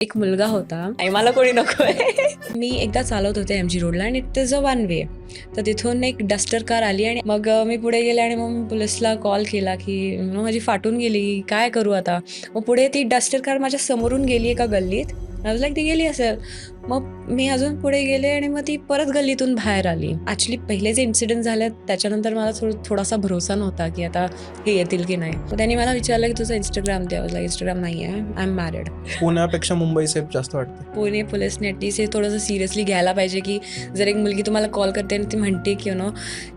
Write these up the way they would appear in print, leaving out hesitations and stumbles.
एक मुलगा होता आणि मला कोणी नकोय. मी एकदा चालवत होते एम जी रोडला आणि it is a one way. तर तिथून एक डस्टर कार आली आणि मग मी पुढे गेले आणि मग मी पोलिसला कॉल केला की माझी फाटून गेली, काय करू आता? मग पुढे ती डस्टर कार माझ्या समोरून गेली एका गल्लीत. आय वाज लाईक ती गेली असेल. मग मी अजून पुढे गेले आणि मग ती परत गल्लीतून बाहेर आली. ॲक्च्युली पहिले जे इन्सिडेंट झाले त्याच्यानंतर मला थोडासा भरोसा नव्हता की आता हे येतील की नाही. मग त्यांनी मला विचारलं की तुझं Instagram दे. आय वाज लाईक Instagram नाही आहे. I am married. पुण्यापेक्षा मुंबई सेफ जास्त वाटते. पुणे पोलिसने ॲटलीस्ट हे थोडंसं सिरियसली घ्यायला पाहिजे की जर एक मुलगी तुम्हाला कॉल करते आणि ती म्हणते की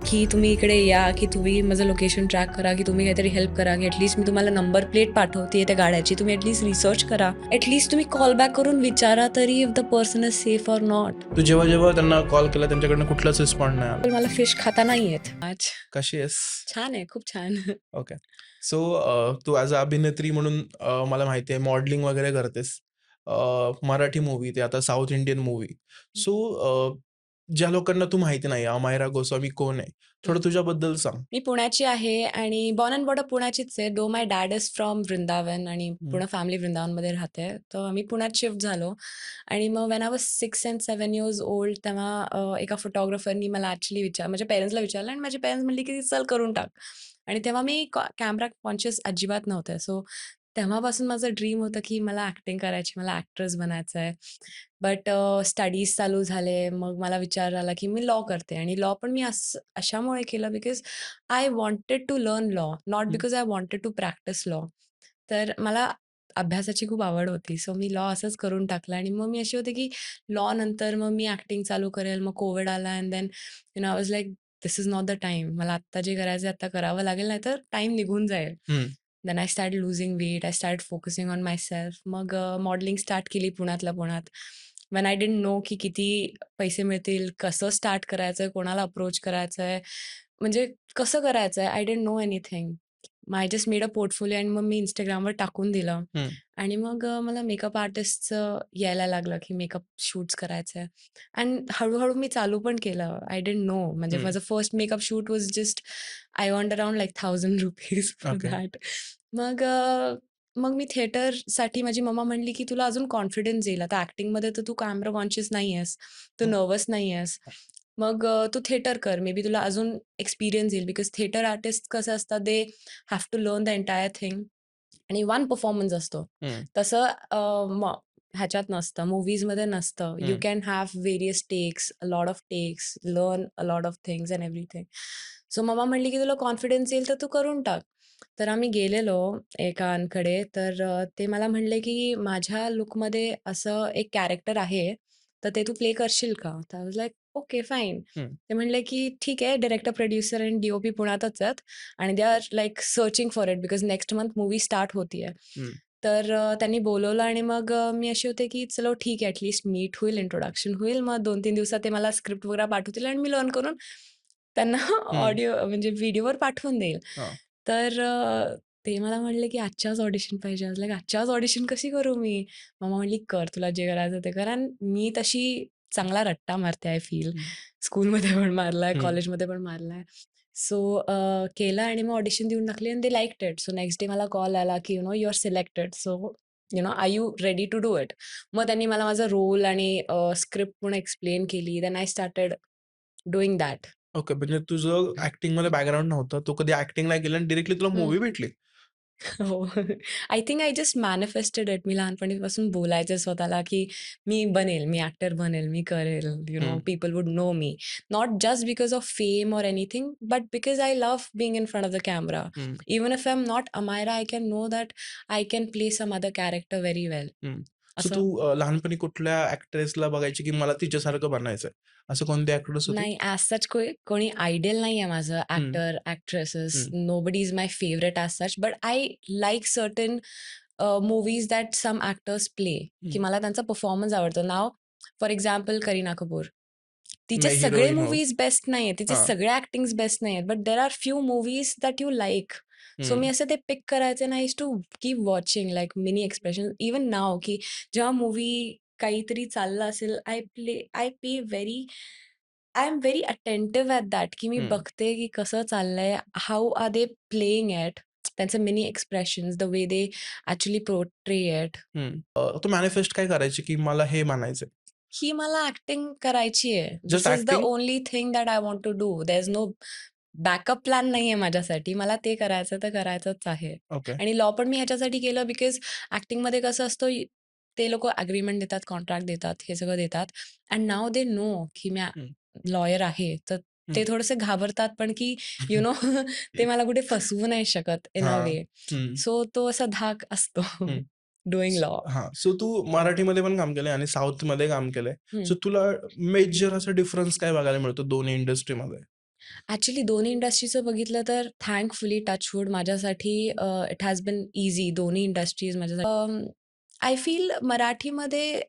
की तुम्ही इकडे या, की तुम्ही माझं लोकेशन ट्रॅक करा, की तुम्ही काहीतरी हेल्प करा, की ॲटलीस्ट मी तुम्हाला नंबर प्लेट पाठवते त्या गाड्याची, तुम्ही ॲटलीस्ट रिसर्च करा, ॲटलीस्ट तुम्ही कॉल बॅक करून विचारा तरी if the person is safe or not. तू जेव्हा त्यांना कॉल केला त्यांच्याकडनं कुठलाच रिस्पॉन्ड नाही आला. मला फिश खाता नाही येत. आज कशी आहेस? छान आहे, खूप छान. ओके. सो तू ॲज अ अभिनेत्री म्हणून मला माहिती आहे मॉडेलिंग वगैरे करतेस. मराठी मूव्ही ते आता साऊथ इंडियन मूव्ही. सो ज्या लोकांना तू माहिती नाही अमायरा गोस्वामी कोण आहे? थोडं तुझ्याबद्दल सांग. मी पुण्याची आहे आणि बॉर्न अँड बॉर्ड पुण्याचीच आहे. दो माय डॅड इज फ्रॉम वृंदावन आणि पूर्ण फॅमिली वृंदावनमध्ये राहते. तर आम्ही पुण्यात शिफ्ट झालो आणि मग when I was 6 and 7 years old तेव्हा एका फोटोग्राफरनी मला ॲक्च्युली माझ्या पेरेंट्सला विचारलं आणि माझे पेरेंट्स म्हणले की चल करून टाक. आणि तेव्हा मी कॅमेरा कॉन्शियस अजिबात नव्हते. सो तेव्हापासून माझं ड्रीम होतं की मला ॲक्टिंग करायची, मला ॲक्ट्रेस बनायचं आहे. बट स्टडीज चालू झाले. मग मला विचार आला की मी लॉ करते आणि लॉ पण मी अशामुळे केलं because I wanted to learn law, not because I wanted to practise law. तर मला अभ्यासाची खूप आवड होती. सो मी लॉ असंच करून टाकलं आणि मग मी अशी होते की लॉ नंतर मग मी ॲक्टिंग चालू करेल. मग कोविड आला and then I was like this is not the time. मला आत्ता जे करायचं आहे आत्ता करावं लागेल, नाहीतर टाईम निघून जाईल. Then I start losing weight. I start focusing on my self. मग मॉडेलिंग स्टार्ट केली पुण्यातल्या पुण्यात. वेन आय डिडंट नो की किती पैसे मिळतील, कसं स्टार्ट करायचं आहे, कोणाला अप्रोच करायचं आहे, म्हणजे कसं करायचं आहे, I didn't know anything. I just made a portfolio आणि मग मी Instagramवर टाकून दिलं आणि मग मला मेकअप आर्टिस्टचं यायला लागलं की मेकअप शूट्स करायचं आहे अँड हळूहळू मी चालू पण केलं. आय डिडंट नो म्हणजे माझं first makeup shoot was just I earned around like ₹1000 for okay. That. मग मग मी थिएटरसाठी माझी मम्मा म्हणली की तुला अजून कॉन्फिडन्स येईल. आता ॲक्टिंगमध्ये तर तू कॅमेरा कॉन्शियस नाही आहेस, तू नर्वस नाही आहेस. मग तू थिएटर कर. मे बी तुला अजून एक्सपिरियन्स येईल बिकॉज थिएटर आर्टिस्ट कसं असतात they have to learn the entire thing आणि वन परफॉर्मन्स असतो. तसं ह्याच्यात नसतं, मूव्हीजमध्ये नसतं. You can have various takes, a lot of takes, learn a lot of things and everything. So मम्मा म्हणली की तुला कॉन्फिडन्स येईल तर तू करून टाक. तर आम्ही गेलेलो एकांकडे तर ते मला म्हणले की माझ्या लूकमध्ये असं एक कॅरेक्टर आहे, तर ते तू प्ले करशील का? तर I was like okay fine. ते म्हणले की ठीक आहे, डायरेक्टर, प्रोड्युसर आणि डी-ओ-पी पुण्यातच आहेत आणि they are like searching for it because next month movie start होतीये. तर त्यांनी बोलवलं आणि मग मी अशी होते की चलो ठीक आहे, ॲटलीस्ट मीट होईल, इंट्रोडक्शन होईल. मग 2-3 दिवसात ते मला स्क्रिप्ट वगैरे पाठवतील आणि मी लर्न करून त्यांना ऑडिओ म्हणजे व्हिडिओवर पाठवून देईल. तर ते मला म्हणले की आजच्याच ऑडिशन पाहिजे. लाईक आजच्याच ऑडिशन कशी करू मी? मम्मा म्हणली, "कर, तुला जे करायचं ते कर." आणि मी तशी चांगला रट्टा मारते आय फील. स्कूलमध्ये पण मारलाय, कॉलेजमध्ये पण मारलाय. सो केलं आणि मग ऑडिशन देऊन टाकली आणि they liked it. So next day मला कॉल आला की you are selected. So are you ready to do it? मग त्यांनी मला माझा रोल आणि स्क्रिप्ट पूर्ण एक्सप्लेन केली. Then I started doing that. Okay. म्हणजे तुझं ॲक्टिंगमध्ये बॅकग्राऊंड नव्हतं. तू कधी ॲक्टिंग नाही केलं आणि डायरेक्टली तुला मूव्ही भेटली. हो. I think I just manifested it. मी लहानपणीपासून बोलायचे स्वतःला, की मी बनेल, मी ॲक्टर बनेल, मी करेल, people would know me. Not just because of fame और anything, but because I love being in front of the camera. Even if I am not Amaira, I can know that I can play some other character very well. So तू लहानपणी कुठल्या ॲक्ट्रेसला बघायची की मला तिच्यासारखं बनायचंय? असं कोणती ॲक्ट्रेस होती? नाही, ॲज सच कोणी आयडल नाही आहे माझं actor, actresses. Nobody is my favourite as such. But I like certain movies that some actors play, की मला त्यांचा परफॉर्मन्स आवडतो. नाव फॉर एक्झाम्पल करीना कपूर. तिचे नाही सगळे हिरोईन हो. मूव्हीज बेस्ट नाही आहेत. तिचे हां. सगळे ॲक्टिंग्स बेस्ट नाही आहेत. But there are few movies that you like. So मी असं ते पिक करायचे आणि I used to keep watching like mini expression. Even now की जेव्हा मूव्ही काहीतरी चाललं असेल, I pay very I am very attentive at that, की मी बघते की कसं चाललंय, how are they playing it त्यांचे mini expressions, the way they actually portray it. तू मॅनिफेस्ट काय करायची, की मला हे बनायचंय? ही मला ॲक्टिंग करायची आहे. Just this is the acting? Only thing that I want to do. There is no backup plan नाहीये माझ्यासाठी. मला ते करायचं तर करायचंच आहे. ओके. आणि लॉ पण मी ह्याच्यासाठी केलं बिकॉज ॲक्टिंगमध्ये कसं असतं, ते लोकं अग्रीमेंट देतात, कॉन्ट्रॅक्ट देतात, हे सगळं देतात. अँड नाऊ दे नो की मी हं, लॉयर आहे. तर ते हं. थोडेसे घाबरतात पण की यू नो ते मला कुठे फसवू नाही शकत इन अ हां. वे. हं, सो तो असा धाक असतो हं. Doing law. सो तू मराठीमध्ये पण काम केलंय आणि साऊथमध्ये काम केलंय. सो तुला मेजर असा डिफरन्स काय बघायला मिळतो दोन्ही इंडस्ट्रीमध्ये? ॲक्चुअली दोन्ही इंडस्ट्रीचं बघितलं तर थँकफुली टचवूड माझ्यासाठी इट हॅज बीन ईझी दोन्ही इंडस्ट्रीज माझ्यासाठी. आय फील मराठीमध्ये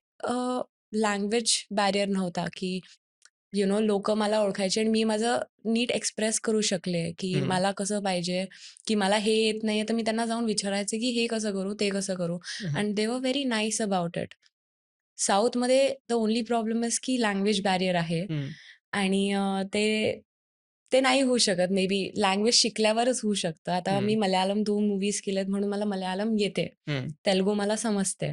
लँग्वेज बॅरियर नव्हता, की यू नो लोकं मला ओळखायचे आणि मी माझं नीट एक्सप्रेस करू शकले, की हं, मला कसं पाहिजे, की मला हे येत नाहीये, तर मी त्यांना जाऊन विचारायचे, की हे कसं करू, ते कसं करू? हं, अँड दे वर व्हेरी नाईस अबाउट इट. साऊथमध्ये द ओन्ली प्रॉब्लेम इज की लँग्वेज बॅरियर आहे हं, आणि ते ते नाही होऊ शकत मे बी लँग्वेज शिकल्यावरच होऊ शकतं. आता मी हं, मल्याळम 2 मूव्हीज केलेत म्हणून मला मल्याळम येते. हं. तेलुगू मला समजते.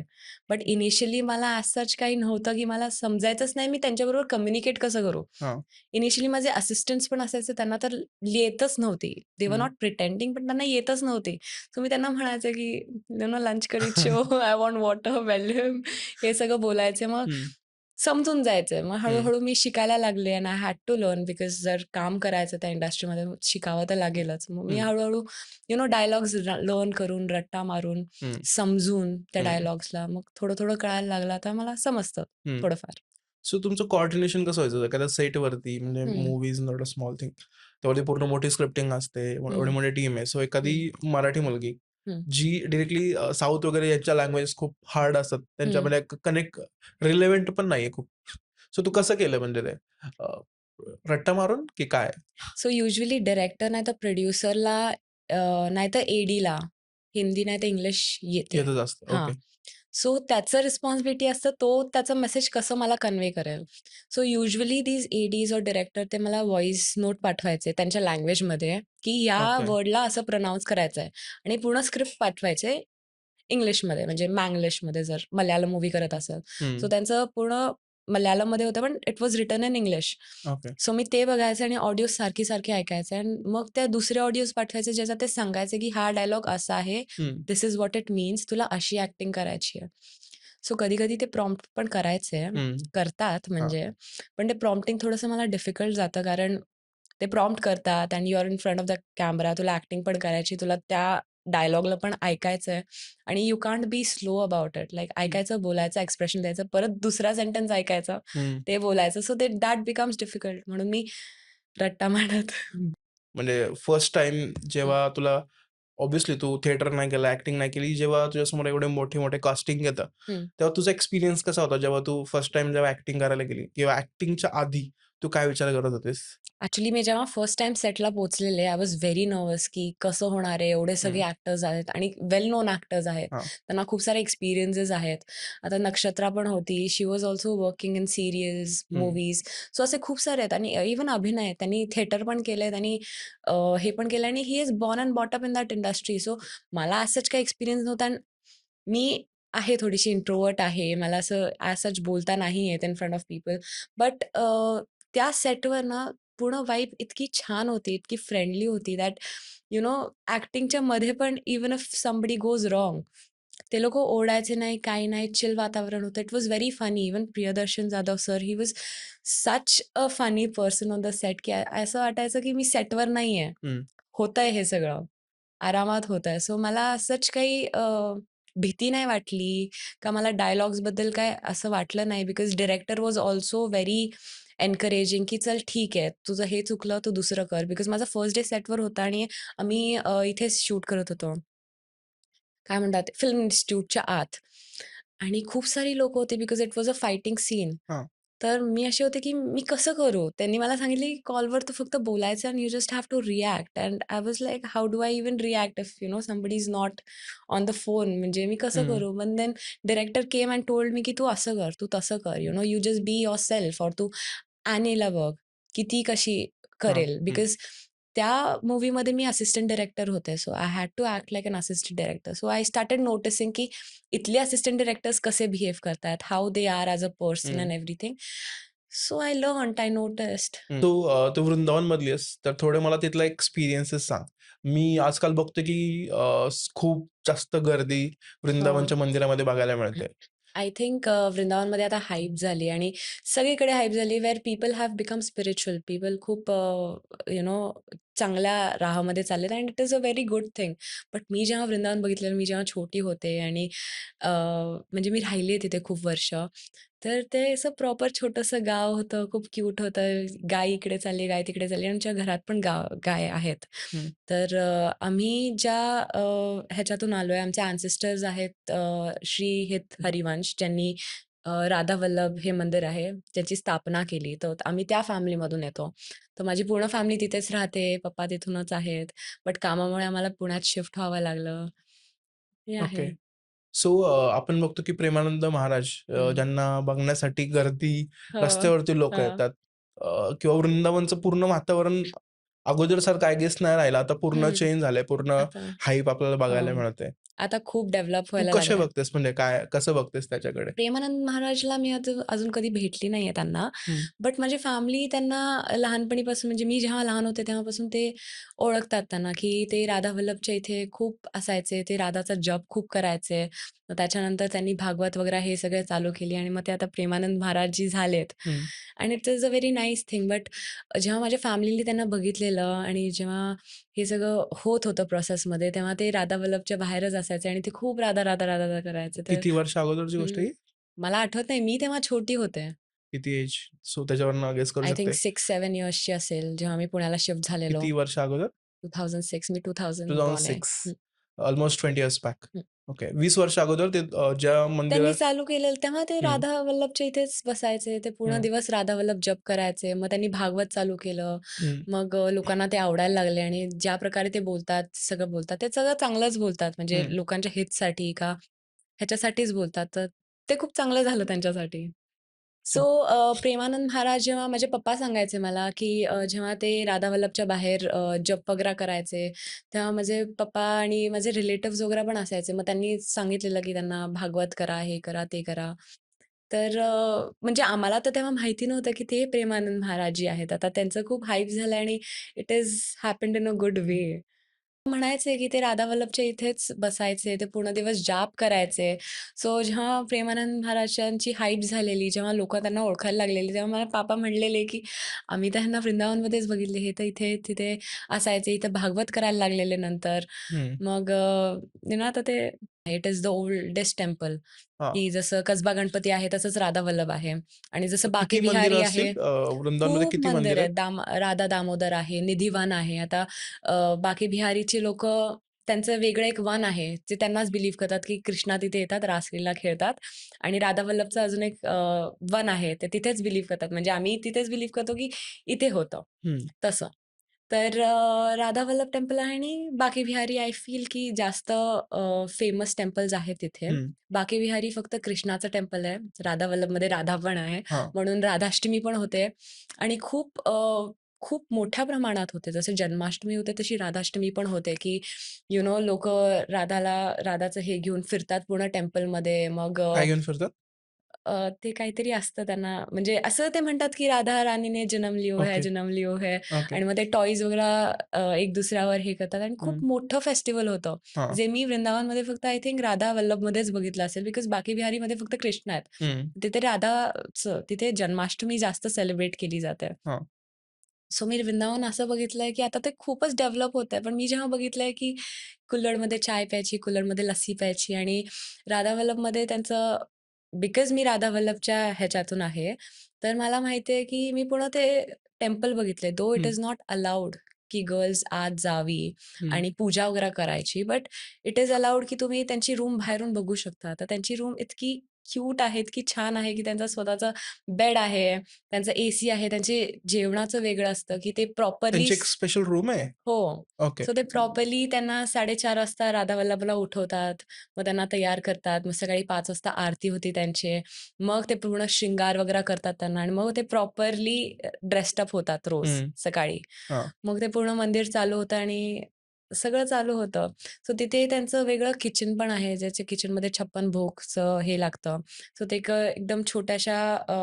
बट इनिशियली मला ॲज सच काही नव्हतं, की मला समजायचंच नाही मी त्यांच्याबरोबर कम्युनिकेट कसं करू? हां. इनिशियली माझे असिस्टंट्स पण असायचे त्यांना तर येतच नव्हती. दे वर हं. नॉट प्रिटेंडिंग पण त्यांना येतच नव्हती. सो मी त्यांना म्हणायचे, की यू नो लंच करीत show, I want water, volume हे सगळं बोलायचे. मग हं, समजून जायचं. मग हं, हळू मी शिकायला लागले and I had to learn because जर काम करायचं त्या इंडस्ट्रीमध्ये शिकावं तर लागेलच. मग मी हं, हळू यू नो डायलॉग्स लर्न करून, रट्टा मारून, हं, समजून त्या हं, डायलॉग्सला मग थोडं-थोडं कळायला लागलं. आता मला समजतं हं. थोडंफार. सो तुमचं कोऑर्डिनेशन कसं व्हायचं? एखाद्या सेटवरती म्हणजे हं, movie is not a small thing. त्यावरती पूर्ण मोठी स्क्रिप्टिंग असते. एवढी हं, मोठी टीम आहे. सो एखादी हं, मराठी मुलगी हं, जी डायरेक्टली साउथ वगैरे यांच्या लँग्वेज खूप हार्ड असतात. हं. त्यांच्यामध्ये कनेक्ट रिलेव्हंट पण नाहीये खूप. सो तू कसं केलं म्हणजे ते? अ, रट्टा मारून की काय? सो युजुअली डायरेक्टर नाहीतर प्रोड्युसरला नाहीतर एडीला हिंदी नाहीतर इंग्लिश येते. येतच असतं. हां. ओके. सो त्याचं रिस्पॉन्सिबिलिटी असतं तो त्याचा मेसेज कसं मला कन्वे करेल. सो युजुअली दीज एडीज और डायरेक्टर ते मला व्हॉईस नोट पाठवायचे त्यांच्या लँग्वेजमध्ये, की या ओके. वर्डला असं प्रोनाऊन्स करायचं आहे आणि पूर्ण स्क्रिप्ट पाठवायचे इंग्लिशमध्ये म्हणजे मॅंग्लिशमध्ये जर मल्याळम मूव्ही करत असेल. सो हं. त्यांचं पूर्ण मल्याळममध्ये होतं पण it was written in English. Okay. So मी ते बघायचे आणि ऑडिओ सारखी-सारखी ऐकायचे आणि मग त्या दुसरे ऑडिओज पाठवायचे ज्याच्यात ते सांगायचे, की हा डायलॉग असा आहे. हं, this is what it means. तुला अशी ॲक्टिंग करायची आहे. सो कधी-कधी ते प्रॉम्प्ट पण करायचे. हं. करतात हां. म्हणजे. पण ते प्रॉम्प्टिंग थोडंसं मला डिफिकल्ट जातं कारण ते प्रॉम्प्ट करतात and you are in front of the camera. तुला ॲक्टिंग पण करायची. तुला त्या डायलॉगला पण ऐकायचंय आणि you can't be slow about it. Like हं, ऐकायचं, बोलायचं, एक्सप्रेशन द्यायचं, परत दुसरा सेंटन्स ऐकायचा, हं. ते बोलायचं. सो दॅट बिकम्स डिफिकल्ट म्हणून मी रट्टा मारत. म्हणजे फर्स्ट टाईम हं, जेव्हा तुला ऑब्व्हियसली तू थिएटर नाही केलं, ॲक्टिंग नाही केली. जेव्हा तुझ्यासमोर एवढे मोठे-मोठे कास्टिंग येतं, हं. तेव्हा तुझा एक्सपिरियन्स कसा होता? जेव्हा तू फर्स्ट टाईम जेव्हा ॲक्टिंग करायला गेली किंवा ॲक्टिंगच्या आधी तू काय विचार करत होतीस? ॲक्चुअली मी जेव्हा फर्स्ट टाईम सेटला पोहोचलेले, आय वॉज व्हेरी नर्व्हस, की कसं होणार आहे? एवढे सगळे हं, ॲक्टर्स आहेत आणि वेल नोन ॲक्टर्स आहेत. हां, त्यांना खूप सारे एक्सपिरियन्सेस आहेत. आता नक्षत्रा पण होती. She was also working in serials, hmm, movies. So असे खूप सारे आहेत आणि इव्हन अभिनय. त्यांनी थिएटर पण केलंय. त्यांनी हे पण केलं आणि he is born and bought up in that industry. So मला ॲज सच काही एक्सपिरियन्स नव्हता आणि मी आहे थोडीशी इंट्रोव्हर्ट आहे. मला असं ॲज सच बोलता नाही येत in front of people. But त्या सेटवर ना पूर्ण वाइब इतकी छान होती, इतकी फ्रेंडली होती दॅट यू नो ॲक्टिंगच्या मध्ये पण even if somebody goes wrong, ते लोकं ओरडायचे नाही, काही नाही, चिल वातावरण होतं. It was very funny. Even Priyadarshan Jadhav sir, he was such a funny person on the set, की असं वाटायचं की मी सेटवर नाहीये. हं, होतंय हे सगळं. आरामात होतंय. सो मला सच काही भीती नाही वाटली का मला डायलॉग्सबद्दल काय असं वाटलं नाही because director was also very encouraging, की "चल ठीक आहे, तुझं हे चुकलं, तू दुसरं कर." बिकॉज माझा फर्स्ट डे सेटवर होता आणि आम्ही इथेच शूट करत होतो. काय म्हणतात फिल्म इन्स्टिट्यूटच्या आत आणि खूप सारी लोकं होती because it was a fighting scene. हां, तर मी असे होते, की मी कसं करू? त्यांनी मला सांगितले, की कॉलवर तू फक्त बोलायचं आणि you just have to react and I was like how do I even react if you know somebody is not on the phone म्हणजे मी कसं हं, करू? मग then director came and told me, की "तू असं कर, तू तसं कर. You know, you just be yourself." और तू ॲनीला बघ, की ती कशी हां, करेल हं, बिकॉज त्या मूव्हीमध्ये मी असिस्टंट डायरेक्टर होते. So I had to act like an assistant director. So I started noticing की इथले असिस्टंट डायरेक्टर्स कसे बिहेव करतायत, how they are as a person hmm, and everything. So I learned, I noticed. Hmm. तू वृंदावनमधली आहेस, तर थोडे मला तिथला एक्सपिरियन्सेस सांग. मी आजकाल बघतो की खूप जास्त गर्दी हां. वृंदावनच्या मंदिरामध्ये बघायला मिळते. आय थिंक वृंदावनमध्ये आता हाईप झाली आणि सगळीकडे हाईप झाली where people have become spiritual. People खूप यू नो चांगल्या राहामध्ये चाललेत and it is a very good thing. But मी जेव्हा वृंदावन बघितलेलं, मी जेव्हा छोटी होते आणि म्हणजे मी राहिली आहे तिथे खूप वर्ष. तर ते असं प्रॉपर छोटंसं गाव होतं, खूप क्यूट होतं. गाय इकडे चालली, गाय तिकडे चालली आणि आमच्या घरात पण गाय आहेत. हं. तर आम्ही ज्या ह्याच्यातून आलोय, आमचे अँसेस्टर्स आहेत श्री हित हरिवंश, ज्यांनी राधा वल्लभ हे मंदिर आहे, त्याची स्थापना केली. तर आम्ही त्या फॅमिलीमधून येतो. तर माझी पूर्ण फॅमिली तिथेच राहते. पप्पा तिथूनच आहेत. बट कामामुळे आम्हाला पुण्यात शिफ्ट व्हावं लागलं. हे ओके. आहे. सो आपण बघतो की प्रेमानंद महाराज हं. ज्यांना बघण्यासाठी गर्दी हो. रस्त्यावरती लोकं हां. येतात किंवा वृंदावनचं पूर्ण वातावरण अगोदरसारखं आय गेस नाही राहिलं. आता पूर्ण हं. चेंज झालंय. पूर्ण आता हाईप आपल्याला हो. बघायला मिळते. आता खूप डेव्हलप तू व्हायला कसे लागलंय. बघतेस म्हणजे काय कसं बघतेस त्याच्याकडे? प्रेमानंद महाराजला मी अजून कधी भेटली नाहीये त्यांना. हं, बट माझी फॅमिली त्यांना लहानपणीपासून म्हणजे मी जेव्हा लहान होते तेव्हापासून ते ओळखतात त्यांना, की ते राधा वल्लभच्या इथे खूप असायचे. ते राधाचा जप खूप करायचे. मग त्याच्यानंतर त्यांनी भागवत वगैरे हे सगळे चालू केली आणि मग ते आता प्रेमानंद महाराज जी झालेत. हं, and it is a very nice thing. But जेव्हा माझ्या फॅमिलीने त्यांना बघितलेलं आणि जेव्हा हे सगळं होत होतं प्रोसेसमध्ये, तेव्हा ते राधा वल्लभच्या बाहेरच असायचे आणि ते खूप राधा, राधा, राधा, राधा करायचे. तर किती वर्ष अगोदरची गोष्ट आहे हं, ही? मला आठवत नाही. मी तेव्हा छोटी होते. किती एज? सो त्याच्यावरनं गेस करू आय थिंक शकते. 6-7 इयर्सची असेल, जेव्हा मी पुण्याला शिफ्ट झालेलो. किती वर्ष अगोदर? 2006 मी 2000 बॉर्न आहे. 2006 अल्मोस्ट 20 इयर्स बॅक. हं. ओके. 20 वर्ष अगोदर ते ज्या त्यांनी मंदिरात चालू केलेलं तेव्हा ते हं, राधा वल्लभच्या इथेच बसायचे. ते पूर्ण हं, दिवस राधा वल्लभ जप करायचे. मग त्यांनी भागवत चालू केलं. हं, मग लोकांना ते आवडायला लागले आणि ज्या प्रकारे ते बोलतात, सगळं बोलतात, ते सगळं चांगलंच बोलतात. म्हणजे हं. लोकांच्या हितसाठी का ह्याच्यासाठीच बोलतात. तर ते खूप चांगलं झालं त्यांच्यासाठी. सो प्रेमानंद महाराज जेव्हा माझे पप्पा सांगायचे मला, की जेव्हा ते राधा वल्लभच्या बाहेर जप वगैरे करायचे, तेव्हा माझे पप्पा आणि माझे रिलेटिव्हज वगैरे पण असायचे. मग त्यांनी सांगितलेलं, की त्यांना भागवत करा, हे करा, ते करा. तर म्हणजे आम्हाला तर तेव्हा माहिती नव्हतं, की ते प्रेमानंद महाराज जी आहेत. आता त्यांचं खूप हाईप झालं आणि it is happened in a good वे. म्हणायचे, की ते राधा वल्लभच्या इथेच बसायचे. ते पूर्ण दिवस जाप करायचे. सो जेव्हा प्रेमानंद महाराजांची हाईप झालेली, जेव्हा लोकं त्यांना ओळखायला लागलेली, तेव्हा मला पापा म्हणलेले, की "आम्ही तर ह्यांना वृंदावनमध्येच बघितले. हे तर इथे-तिथे असायचे. इथं भागवत करायला लागलेले नंतर." हं. मग आता ते it is the oldest temple, हां. की जसं कसबा गणपती आहे, तसंच राधा वल्लभ आहे आणि तर जसं बाके किती मंदिरं बिहारी आहे. असतील? वृंदावनमध्ये खूप किती मंदिर मंदिरं आहेत. आहेत? राधा दामोदर आहे, निधिवन आहे. आता बाकी बिहारीची लोकं त्यांचं वेगळं एक वन आहे, जे त्यांनाच बिलीव्ह करतात, की कृष्णा तिथे येतात, रासलीला खेळतात आणि राधा वल्लभचं अजून एक वन आहे, ते तिथेच बिलीव्ह करतात. म्हणजे आम्ही तिथेच बिलीव्ह करतो, की इथे होतं, हं, तसं. तर राधा वल्लभ टेम्पल आहे आणि बाकी बिहारी आय फील, की जास्त फेमस टेम्पल्स आहेत तिथे. हं. बाकी बिहारी फक्त कृष्णाचं टेम्पल आहे. राधा वल्लभमध्ये राधा पण आहे. हां. म्हणून राधाष्टमी पण होते आणि खूप मोठ्या प्रमाणात होते. जसे जन्माष्टमी होते, तशी राधाष्टमी पण होते, की लोकं राधाचं हे घेऊन फिरतात पूर्ण टेम्पलमध्ये. मग काय घेऊन फिरतात? ते काहीतरी असतं त्यांना म्हणजे असं ते म्हणतात, की राधा रानी ने जन्म लियो है, ओके, जन्म लियो है ओके. आणि मग ते टॉयज वगैरे एक दुसऱ्यावर हे करतात आणि हं. खूप मोठं फेस्टिव्हल होतं. हां. जे मी वृंदावनमध्ये फक्त आय थिंक राधा वल्लभमध्येच बघितलं असेल, बिकॉज बाकी बिहारीमध्ये फक्त कृष्ण आहेत. हं. तिथे राधाचं तिथे जन्माष्टमी जास्त सेलिब्रेट केली जाते. हां. सो मी वृंदावन असं बघितलंय, की आता ते खूपच डेव्हलप होतंय. पण मी जेव्हा बघितलंय, की कुल्हड़मध्ये चाय प्यायची, कुल्हड़मध्ये लस्सी प्यायची आणि राधा वल्लभमध्ये त्यांचं बिकॉज मी राधा वल्लभच्या ह्याच्यातून आहे, तर मला माहिती आहे, की मी पूर्ण ते टेम्पल बघितले. दो इट हं, इज नॉट अलाउड, की गर्ल्स आत जावी हं. आणि पूजा वगैरे करायची. बट इट इज अलाउड, की तुम्ही त्यांची रूम बाहेरून बघू शकता. तर त्यांची रूम इतकी क्यूट आहेत, की छान आहे, की त्यांचा स्वतःचा बेड आहे, त्यांचा एसी आहे, त्यांचे जेवणाचं वेगळं असतं, की ते प्रॉपरली त्यांची एक स्पेशल रूम आहे? हो. ओके. सो ते प्रॉपरली त्यांना 4:30 वाजता राधा-वल्लभला उठवतात. मग त्यांना तयार करतात. मग सकाळी 5 वाजता आरती होती त्यांची. मग ते पूर्ण शृंगार वगैरे करतात त्यांना आणि मग ते प्रॉपरली ड्रेस्ड अप होतात रोज हं. सकाळी. हां. मग ते पूर्ण मंदिर चालू होतं आणि सगळं चालू होतं. सो तिथे त्यांचं वेगळं किचन पण आहे, ज्याच्या किचनमध्ये 56 भोगचं हे लागतं. सो ते एकदम छोट्याशा अ,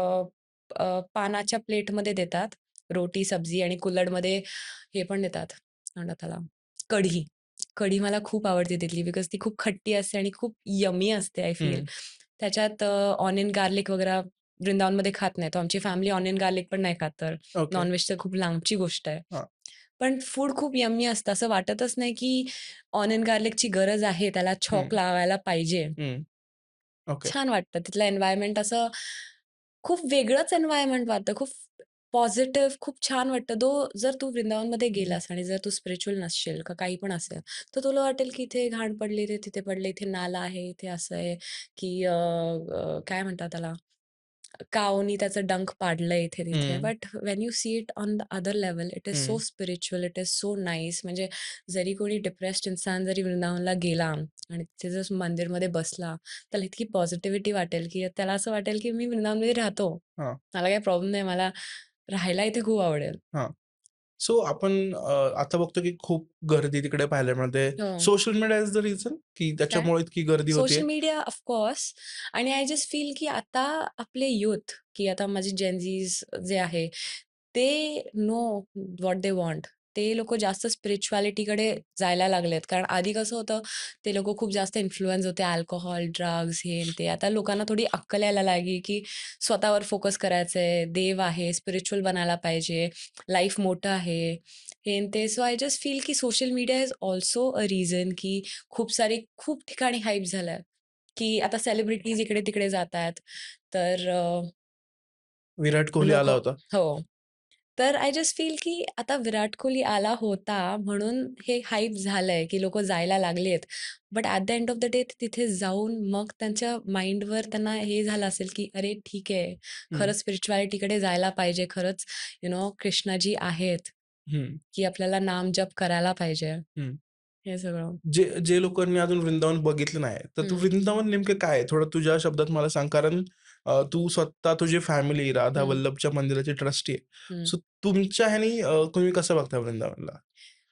अ, पानाच्या प्लेटमध्ये देतात. रोटी, सब्जी आणि कुल्हडमध्ये हे पण देतात, काय म्हणतात त्याला, कढी. कढी मला खूप आवडते तिथली बिकॉज ती खूप खट्टी असते आणि खूप यम्मी असते आय फील. हं. त्याच्यात ऑनियन गार्लिक वगैरे वृंदावनमध्ये खात नाही. तर आमची फॅमिली ऑनियन गार्लिक पण नाही खात. तर ओके. नॉन तर खूप लांबची गोष्ट आहे. हां. पण फूड खूप यम्मी असतं. असं वाटतच नाही की ऑनियन गार्लिकची गरज आहे, त्याला छॉक हं. लावायला पाहिजे. हं. ओके. छान वाटतं. तिथलं एन्व्हायर्नमेंट असं खूप वेगळंच एन्व्हायर्नमेंट वाटतं. खूप पॉझिटिव्ह, खूप छान वाटतं. जर तू वृंदावनमध्ये गेलास आणि जर तू स्पिरिच्युअल नसशील का काही पण असेल, तर तुला वाटेल की इथे घाण पडली रे, तिथे पडले, इथे नाला आहे, इथे असं आहे, की काय म्हणतात त्याला, कावनी त्याचं डंख पाडलंय इथे-तिथे. Hmm. But when you see it on the other level, it is so hmm. Spiritual, it is so nice. म्हणजे जरी कोणी डिप्रेस्ड इन्सान जरी वृंदावनला गेला आणि तिथे जर मंदिरमध्ये बसला, त्याला इतकी पॉझिटिव्हिटी वाटेल, की त्याला असं वाटेल, की मी वृंदावनमध्ये राहतो. हां. मला काही प्रॉब्लेम नाही. मला राहायला इथे खूप आवडेल. हां. सो आपण आता बघतो की खूप गर्दी तिकडे पाहायला मिळते. हो. Social media is the reason की काय? त्याच्यामुळे इतकी गर्दी होतीये? सोशल मीडिया ऑफकोर्स आणि आय जस्ट फील की आता आपले यूथ, की आता माझे जेनझीज जे आहे, ते नो व्हॉट दे वॉन्ट. ते लोकं जास्त स्पिरिच्युअलिटीकडे जायला लागलेत. कारण आधी कसं होतं, ते लोकं खूप जास्त इन्फ्लुअन्स होते. अल्कोहल, ड्रग्स, हे आणि ते. आता लोकांना थोडी अक्कल यायला लागली, की स्वतःवर फोकस करायचंय, देव आहे, स्पिरिच्युअल बनायला पाहिजे, लाईफ मोठं आहे, हे आणि ते. सो आय जस्ट फील की social media is also a reason की खूप ठिकाणी हाईप झालंय, की आता सेलिब्रिटीज इकडे-तिकडे जातायत. तर विराट कोहली आला लोकं होता. हो. तर आय जस्ट फील की आता विराट कोहली आला होता म्हणून हे हाईप झालंय, की लोकं जायला लागलेत. But at the end of the day तिथे जाऊन मग त्यांच्या माइंडवर त्यांना हे झालं असेल, की अरे ठीक आहे, हं. खरंच स्पिरिच्युअलिटीकडे जायला पाहिजे. खरंच कृष्णाजी आहेत, हं. की आपल्याला नामजप करायला पाहिजे. हं. हे सगळं. जे जे लोकांनी अजून वृंदावन बघितलं नाही, तर तू हं, वृंदावन नेमकं काय आहे? थोडं तुझ्या शब्दात मला सांग. कारण तू स्वतः तुझी फॅमिली राधा हं, वल्लभच्या मंदिराची ट्रस्टी आहे. हं. सो तुमच्या ह्यानी तुम्ही कसं बघता वृंदावनला?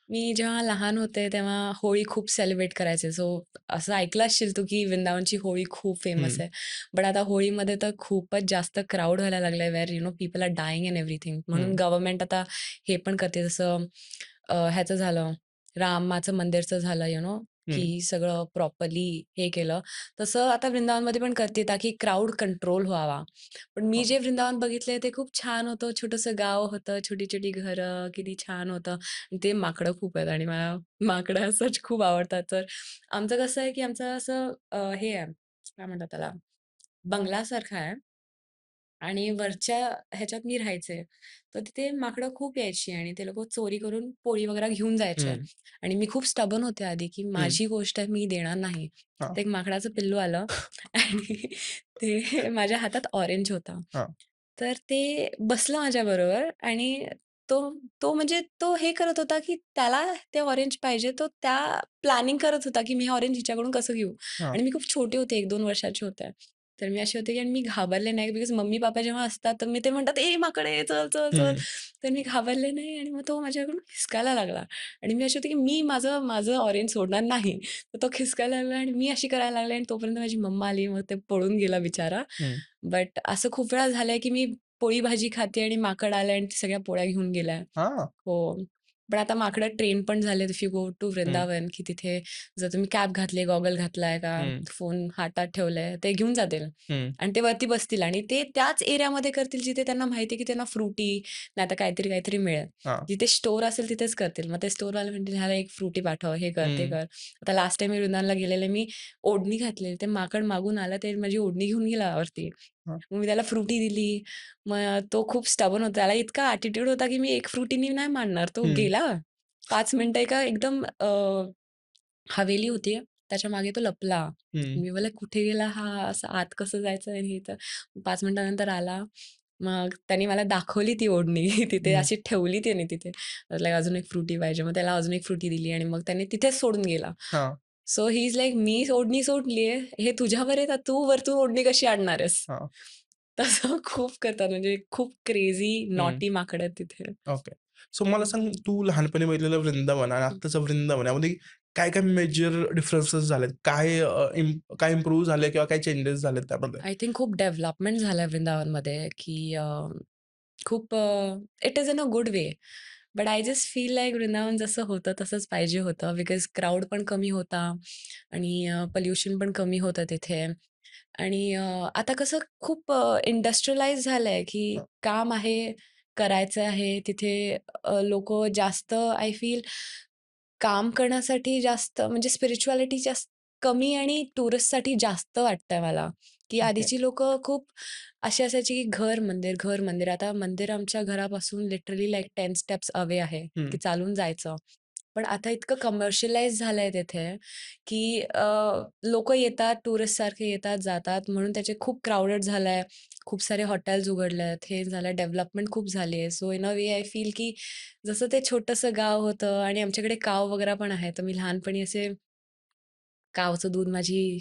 मी जेव्हा लहान होते, तेव्हा होळी खूप सेलिब्रेट करायचे. सो असं ऐकलं असशील तू, की वृंदावनची होळी खूप फेमस हं. आहे. बट आता होळीमध्ये तर खूपच जास्त क्राउड व्हायला लागलाय, where people are dying and everything. म्हणून हं. गव्हर्नमेंट आता हे पण करते, जसं ह्याचं झालं, रामाचं मंदिरचं झालं, हं. की सगळं प्रॉपरली हे केलं. तसं आता वृंदावनमध्ये पण करते, ताकी क्राउड कंट्रोल व्हावा. पण मी हां. जे वृंदावन बघितलंय ते खूप छान होतं. छोटंसं गाव होतं, छोटी-छोटी घरं, किती छान होतं. ते माकडं खूप आहेत आणि मला माकडं असंच खूप आवडतात. तर आमचं कसं आहे, की आमचं असं हे आहे, काय म्हणतात त्याला, बंगलासारखं आहे आणि वरच्या ह्याच्यात मी राहायचे. तर तिथे माकडं खूप यायची आणि ते लोकं चोरी करून पोळी वगैरे घेऊन जायचे हं. आणि मी खूप स्टबर्न होते आधी, की हं. माझी गोष्ट आहे, मी देणार नाही. हां. तर एक माकडाचं पिल्लू आलं आणि ते माझ्या हातात ऑरेंज होता. हां. तर ते बसलं माझ्याबरोबर आणि तो तो म्हणजे तो हे करत होता, की त्याला ते ऑरेंज पाहिजे. तो त्या प्लॅनिंग करत होता, की मी हे ऑरेंज हिच्याकडून कसं घेऊ? हां. आणि मी खूप छोटे होते, 1-2 वर्षाचे होते. तर मी अशी होते, की आणि मी घाबरले नाही बिकॉज मम्मी-पप्पा जेव्हा असतात, तर मी ते म्हणतात, "ए माकडे चल, चल, चल." हं. तर मी घाबरले नाही आणि मग तो माझ्याकडून खिसकायला लागला आणि मी अशी होती, की मी माझं माझं ऑरेंज सोडणार नाही. तर तो खिसकायला लागला आणि मी अशी करायला लागले आणि तोपर्यंत माझी मम्मा आली. मग ते पळून गेला बिचारा. हं. बट असं खूप वेळा झालंय, की मी पोळी भाजी खाते आणि माकड आलंय आणि ते सगळ्या पोळ्या घेऊन गेलाय. हां. हो. पण आता माकडं ट्रेन पण झालेत इफ यू गो टू हं. वृंदावन, की तिथे जर तुम्ही कॅप घातली, गॉगल घातलाय का, हं. फोन हातात ठेवलाय, ते घेऊन जातील हं. आणि ते वरती बसतील आणि ते त्याच एरियामध्ये करतील जिथे त्यांना माहिती आहे, की त्यांना फ्रुटी नाहीतर काहीतरी, काहीतरी मिळेल. हां. जिथे स्टोअर असेल तिथेच करतील. मग ते स्टोअरवाले म्हणतील, "ह्याला एक फ्रुटी पाठव, हे कर, ते हं. कर." आता लास्ट टाईम मी वृंदावनला गेलेले, मी ओढणी घातलेली. ते माकड मागून आलं, ते माझी ओढणी घेऊन गेला वरती. हां. मग मी त्याला फ्रुटी दिली. मग तो खूप स्टबर्न होता. त्याला इतका ॲटिट्यूड होता, की मी एक फ्रुटीनी नाही मानणार. तो हं. गेला 5 मिनिटं एका एकदम हवेली होती. त्याच्या मागे तो लपला. हं, मी बोलले, "कुठे गेला हा? असं आत कसं जायचं?" आणि हे तर 5 मिनिटानंतर आला. मग त्याने मला दाखवली ती ओढणी. तिथे हं. अशी ठेवली त्याने तिथे. लाइक अजून एक फ्रुटी पाहिजे. मग त्याला अजून एक फ्रुटी दिली आणि मग त्याने तिथेच सोडून गेला. हां, सो ही इज लाइक, "मी ओढणी सोडली आहे. हे तुझ्यावर आहे, तर तू वरतून ओढणी कशी आणणार आहेस?" हां. तसं खूप करतात म्हणजे खूप क्रेझी हं. नॉटी माकडं आहेत तिथे. ओके. सो मला सांग तू लहानपणी बघितलेलं वृंदावन आणि आत्ताचं वृंदावन यामध्ये काय-काय मेजर डिफरन्सेस झालेत? काय इम्प्रूव्ह झाले किंवा काय चेंजेस झालेत त्यामध्ये? आय थिंक खूप डेव्हलपमेंट झालंय वृंदावनमध्ये, की खूप it is in a good way. But I just feel like Vrindavan जसं होतं तसंच पाहिजे होतं. बिकॉज क्राउड पण कमी होता आणि पोल्युशन पण कमी होतं तिथे. आणि आता कसं खूप इंडस्ट्रियलाइज झालंय, की हां, काम आहे, करायचं आहे. तिथे जास्त आय फील काम करण्यासाठी जास्त म्हणजे स्पिरिच्युअलिटी जास्त कमी आणि टुरिस्टसाठी जास्त वाटतंय मला, की ओके. आधीची लोकं खूप अशी असायची, की घर मंदिर, घर मंदिर. आता मंदिर आमच्या घरापासून लिटरली लाइक 10 स्टेप्स अवे आहे, हं, की चालून जायचं. पण आता इतकं कमर्शियलाइज झालंय तिथे, की येतात, टुरिस्टसारखे येतात, जातात म्हणून त्याचे खूप क्राउडेड झालंय. खूप सारे हॉटेल्स उघडलेत, हे झालं, डेव्हलपमेंट खूप झाली आहे. So in a way I feel, की जसं ते छोटंसं गाव होतं आणि आमच्याकडे काव वगैरे पण आहे. तर मी लहानपणी असे कावचं दूध माझी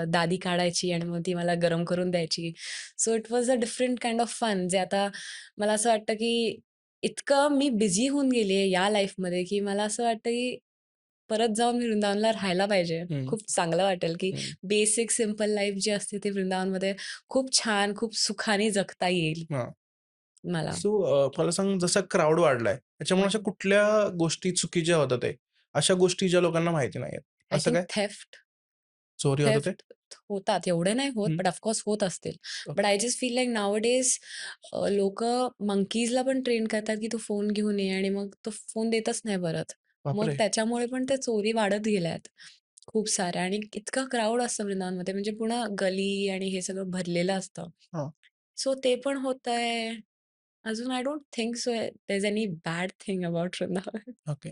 दादी काढायची आणि मग ती मला गरम करून द्यायची. So it was a different kind of fun जे आता मला असं वाटतं, की इतकं मी बिझी होऊन गेली आहे या लाईफमध्ये, की मला असं वाटतं, की परत जाऊन मी वृंदावनला राहायला पाहिजे. हं, खूप चांगलं वाटेल, की हं. बेसिक सिंपल लाईफ जी असते ती वृंदावनमध्ये खूप छान, खूप सुखाने जगता येईल हां. मला. सो मला सांग जसा क्राउड वाढलाय, त्याच्यामुळे अशा हं. कुठल्या गोष्टी चुकीच्या होतात आहे? अशा गोष्टी ज्या लोकांना माहिती नाहीयेत. आय असं थिंक काय? थेफ्ट चोरी होतं ते? थेफ्ट होतात. एवढे नाही होत, हं. बट ऑफकोर्स होत असतील. But okay. I just feel like nowadays लोकं मंकीजला पण ट्रेन करतात, की तू फोन घेऊन ये आणि मग तो फोन देतच नाही परत. मग बापरे! त्याच्यामुळे पण त्या चोरी वाढत गेल्यात खूप साऱ्या आणि इतका क्राउड असतं वृंदावनमध्ये म्हणजे पूर्ण गली आणि हे सगळं भरलेलं असतं. हां, सो ते पण होतंय. अजून I don't think so there is any bad thing about Vrindavan. Okay.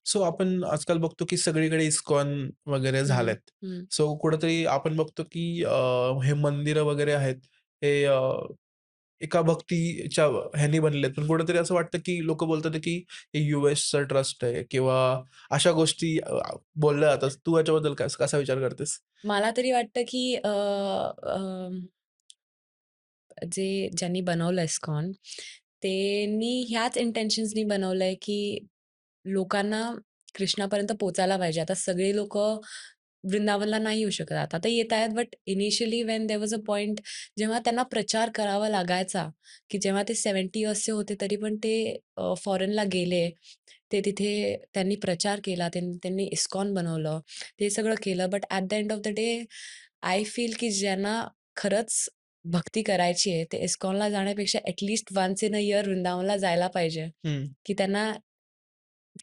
So आपण आजकाल बघतो की सगळीकडे इस्कॉन वगैरे हं, झालेत. हं. सो कुठेतरी आपण बघतो की हे मंदिरं वगैरे आहेत, हे एका भक्तीच्या ह्यानी बनलेत. पण कुठेतरी असं वाटतं की लोकं बोलतात की हे यूएसचं ट्रस्ट आहे किंवा अशा गोष्टी बोलल्या जातात. तू याच्याबद्दल कसा विचार करतेस? मला तरी वाटतं, की ज्यांनी बनवलं इस्कॉन, त्यांनी ह्याच इंटेन्शन्सनी बनवलंय, की लोकांना कृष्णापर्यंत पोहोचायला पाहिजे. आता सगळे लोकं वृंदावनला नाही येऊ शकत. आता तर येत आहेत, but initially when there was a point जेव्हा त्यांना प्रचार करावा लागायचा, की जेव्हा ते 70 इयर्सचे होते, तरी पण ते फॉरेनला गेले. ते तिथे त्यांनी प्रचार केला, त्यांनी इस्कॉन बनवलं, ते सगळं केलं. But at the end of the day, I feel की ज्यांना खरंच भक्ती करायची आहे, ते इस्कॉनला जाण्यापेक्षा वन्स इन अ इयर वृंदावनला जायला पाहिजे, हं, की त्यांना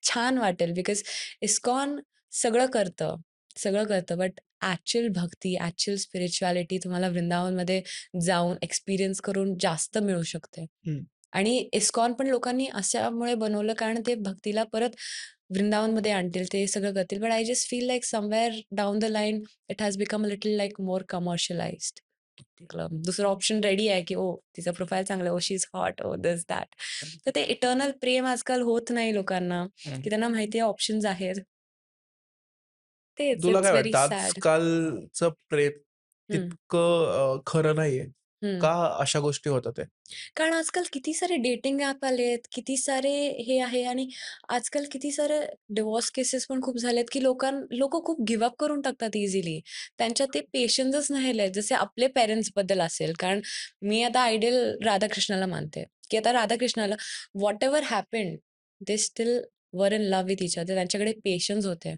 छान वाटेल. बिकॉज इस्कॉन सगळं करतं, सगळं करतं. But actual Bhakti, actual spirituality तुम्हाला वृंदावनमध्ये जाऊन एक्सपिरियन्स करून जास्त मिळू शकते. हं, आणि इस्कॉन पण लोकांनी अशामुळे बनवलं कारण ते भक्तीला परत वृंदावनमध्ये आणतील, ते सगळं करतील. But I just feel like somewhere down the line it has become a little like more commercialised. दुसरं ऑप्शन रेडी आहे, की ओह, तिचं प्रोफाईल चांगलं आहे, ओह she is hot, oh this that. तर ते इटर्नल प्रेम आजकाल होत नाही लोकांना, हं. की त्यांना माहिती आहे ऑप्शन्स आहेत. तेच तुला काय इट्स व्हेरी वाटतं सॅड. आजकालचं प्रेम हं, तितकं खरं नाहीये? हं. का अशा गोष्टी होतात आहे? कारण आजकाल किती सारे डेटिंग ॲप आलेत, किती सारे हे आहे आणि आजकाल किती सारे डिव्होर्स केसेस पण खूप झालेत, की लोकं खूप गिव्ह अप करून टाकतात इझिली. त्यांच्यात ते पेशन्सच नाही राहिलेत. जसे आपले पेरेंट्सबद्दल असेल, कारण मी आता आयडियल राधाकृष्णाला मानते, की आता राधाकृष्णाला व्हॉटएव्हर हॅपेंड, दे स्टिल वर in love with each other. त्यांच्याकडे पेशन्स होते,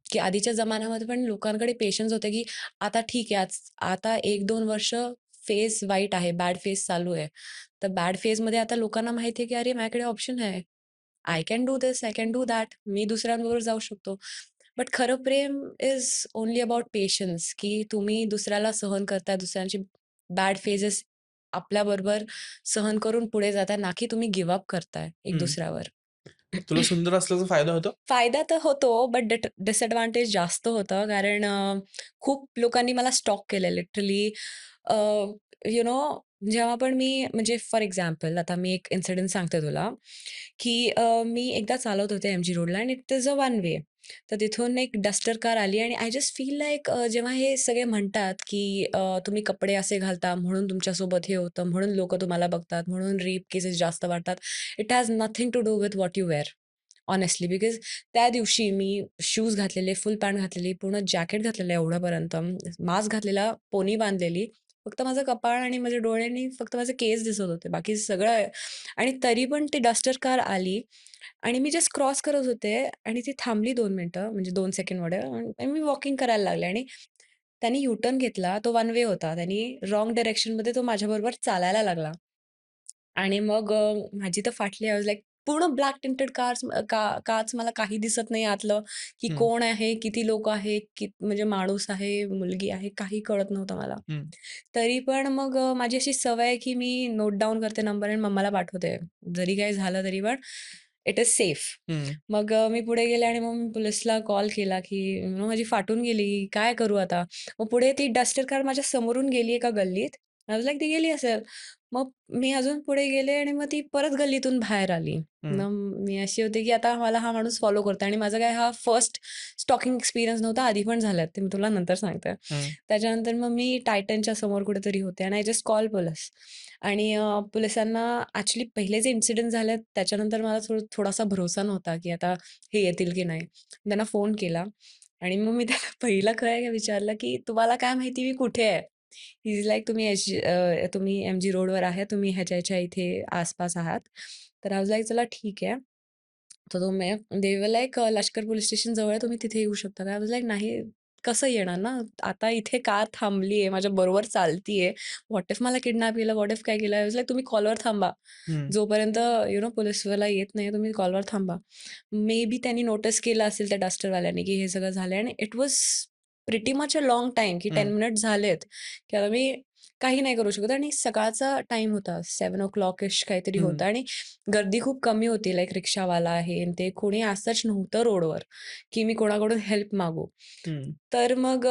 की आधीच्या जमान्यामध्ये पण लोकांकडे पेशन्स होते, की आता ठीक आहे, आता 1-2 वर्ष फेज वाईट आहे, बॅड फेज चालू आहे. तर बॅड फेजमध्ये आता लोकांना माहिती आहे, की अरे माझ्याकडे ऑप्शन आहे. I can do this, I can do that. मी दुसऱ्यांबरोबर जाऊ शकतो. बट खरं प्रेम इज ओन्ली अबाउट पेशन्स, की तुम्ही दुसऱ्याला सहन करताय, दुसऱ्यांची बॅड फेजेस आपल्याबरोबर सहन करून पुढे जाताय, ना की तुम्ही गिव्ह अप करताय एक हं. दुसऱ्यावर. तुला सुंदर असल्याचा फायदा होतो? फायदा तर होतो, बट डिसएडव्हांटेज जास्त होतं. कारण खूप लोकांनी मला स्टॉक केलं लिटरली. यू नो जेव्हा पण मी म्हणजे फॉर एक्झाम्पल आता मी एक इन्सिडेंट सांगते तुला, की मी एकदा चालवत होते एम-जी रोडला आणि it is a one way. तर तिथून एक डस्टर कार आली आणि आय जस्ट फील लाइक जेव्हा हे सगळे म्हणतात, की तुम्ही कपडे असे घालता म्हणून तुमच्यासोबत हे होतं, म्हणून लोकं तुम्हाला बघतात, म्हणून रेप केसेस जास्त वाढतात. It has nothing to do with what you wear. Honestly because त्या दिवशी मी शूज घातलेले, फुल पॅन्ट घातलेली, पूर्ण जॅकेट घातलेलं एवढ्यापर्यंत, मास्क घातलेला, पोनी बांधलेली. फक्त माझं कपाळ आणि माझ्या डोळ्यांनी फक्त माझे केस दिसत होते. बाकी सगळं आणि तरी पण ती डस्टर कार आली आणि मी जस्ट क्रॉस करत होते आणि ती थांबली 2 मिनिटं म्हणजे 2 सेकंड आणि मी वॉकिंग करायला लागले आणि त्यांनी यू-टर्न घेतला. तो वन वे होता. त्यांनी रॉन्ग डायरेक्शनमध्ये तो माझ्याबरोबर चालायला लागला. आणि मग माझी तर फाटली. आय वाज लाइक पूर्ण ब्लॅक टिंटेड काच मला काही दिसत नाही आतलं, की हं, कोण आहे, किती लोकं आहेत, म्हणजे माणूस आहे, मुलगी आहे, काही कळत नव्हतं मला. हं, तरी पण मग माझी अशी सवय आहे, की मी नोट डाउन करते नंबर आणि मम्माला पाठवते. जरी काही झालं तरी पण इट इज सेफ. हं, मग मी पुढे गेले आणि मग मी पोलिसला कॉल केला, की माझी फाटून गेली, काय करू आता? मग पुढे ती डस्टर कार माझ्या समोरून गेली एका गल्लीत. आय वाज लाइक ती गेली असेल. मग मी अजून पुढे गेले आणि मग ती परत गल्लीतून बाहेर आली. हं, मग मी अशी होते, की आता मला हा माणूस फॉलो करतोय आणि माझा काय हा फर्स्ट स्टॉकिंग एक्सपिरियन्स नव्हता. आधी पण झाल्यात, ते मी तुला नंतर सांगते. हं, त्याच्यानंतर मग मी टायटनच्या समोर कुठेतरी होते आणि आय जस्ट कॉल पोलिस आणि पोलिसांना ॲक्चुअली पहिले जे इन्सिडेंट झालेत त्याच्यानंतर मला थोडासा भरोसा नव्हता, की आता हे येतील की नाही. त्यांना फोन केला आणि मग मी त्याला पहिलं काय विचारलं, की "तुम्हाला काय माहिती मी कुठे आहे?" ही इज लाइक तुम्ही एम-जी रोडवर आहे. तुम्ही ह्याच्या इथे आसपास आहात. तर आय वाज लाइक चला ठीक आहे. तर तो मी दे वर लाइक लष्कर पोलीस स्टेशन जवळ आहे. तुम्ही तिथे येऊ शकता का? आय वाज लाइक नाही कसं येणार ना? आता इथे कार थांबली आहे. माझ्या बरोबर चालतीये. व्हॉट इफ मला किडनॅप केलं? व्हॉट इफ काय केलं? आय वाज लाइक तुम्ही कॉलवर थांबा. हं, जोपर्यंत पोलिसवाला येत नाही तुम्ही कॉलवर थांबा. मे बी त्यांनी नोटीस केलं असेल त्या डस्टरवाल्याने, की हे सगळं झालंय आणि it was pretty much a long time, की 10 हं, मिनिट्स झालेत, की आता मी काही नाही करू शकत आणि सकाळचा टाईम होता 7:00 इश काहीतरी हं, होतं आणि गर्दी खूप कमी होती. लाइक रिक्षावाला आहे आणि ते कोणी ॲज सच नव्हतं रोडवर, की मी कोणाकडून हेल्प मागू. हं, तर मग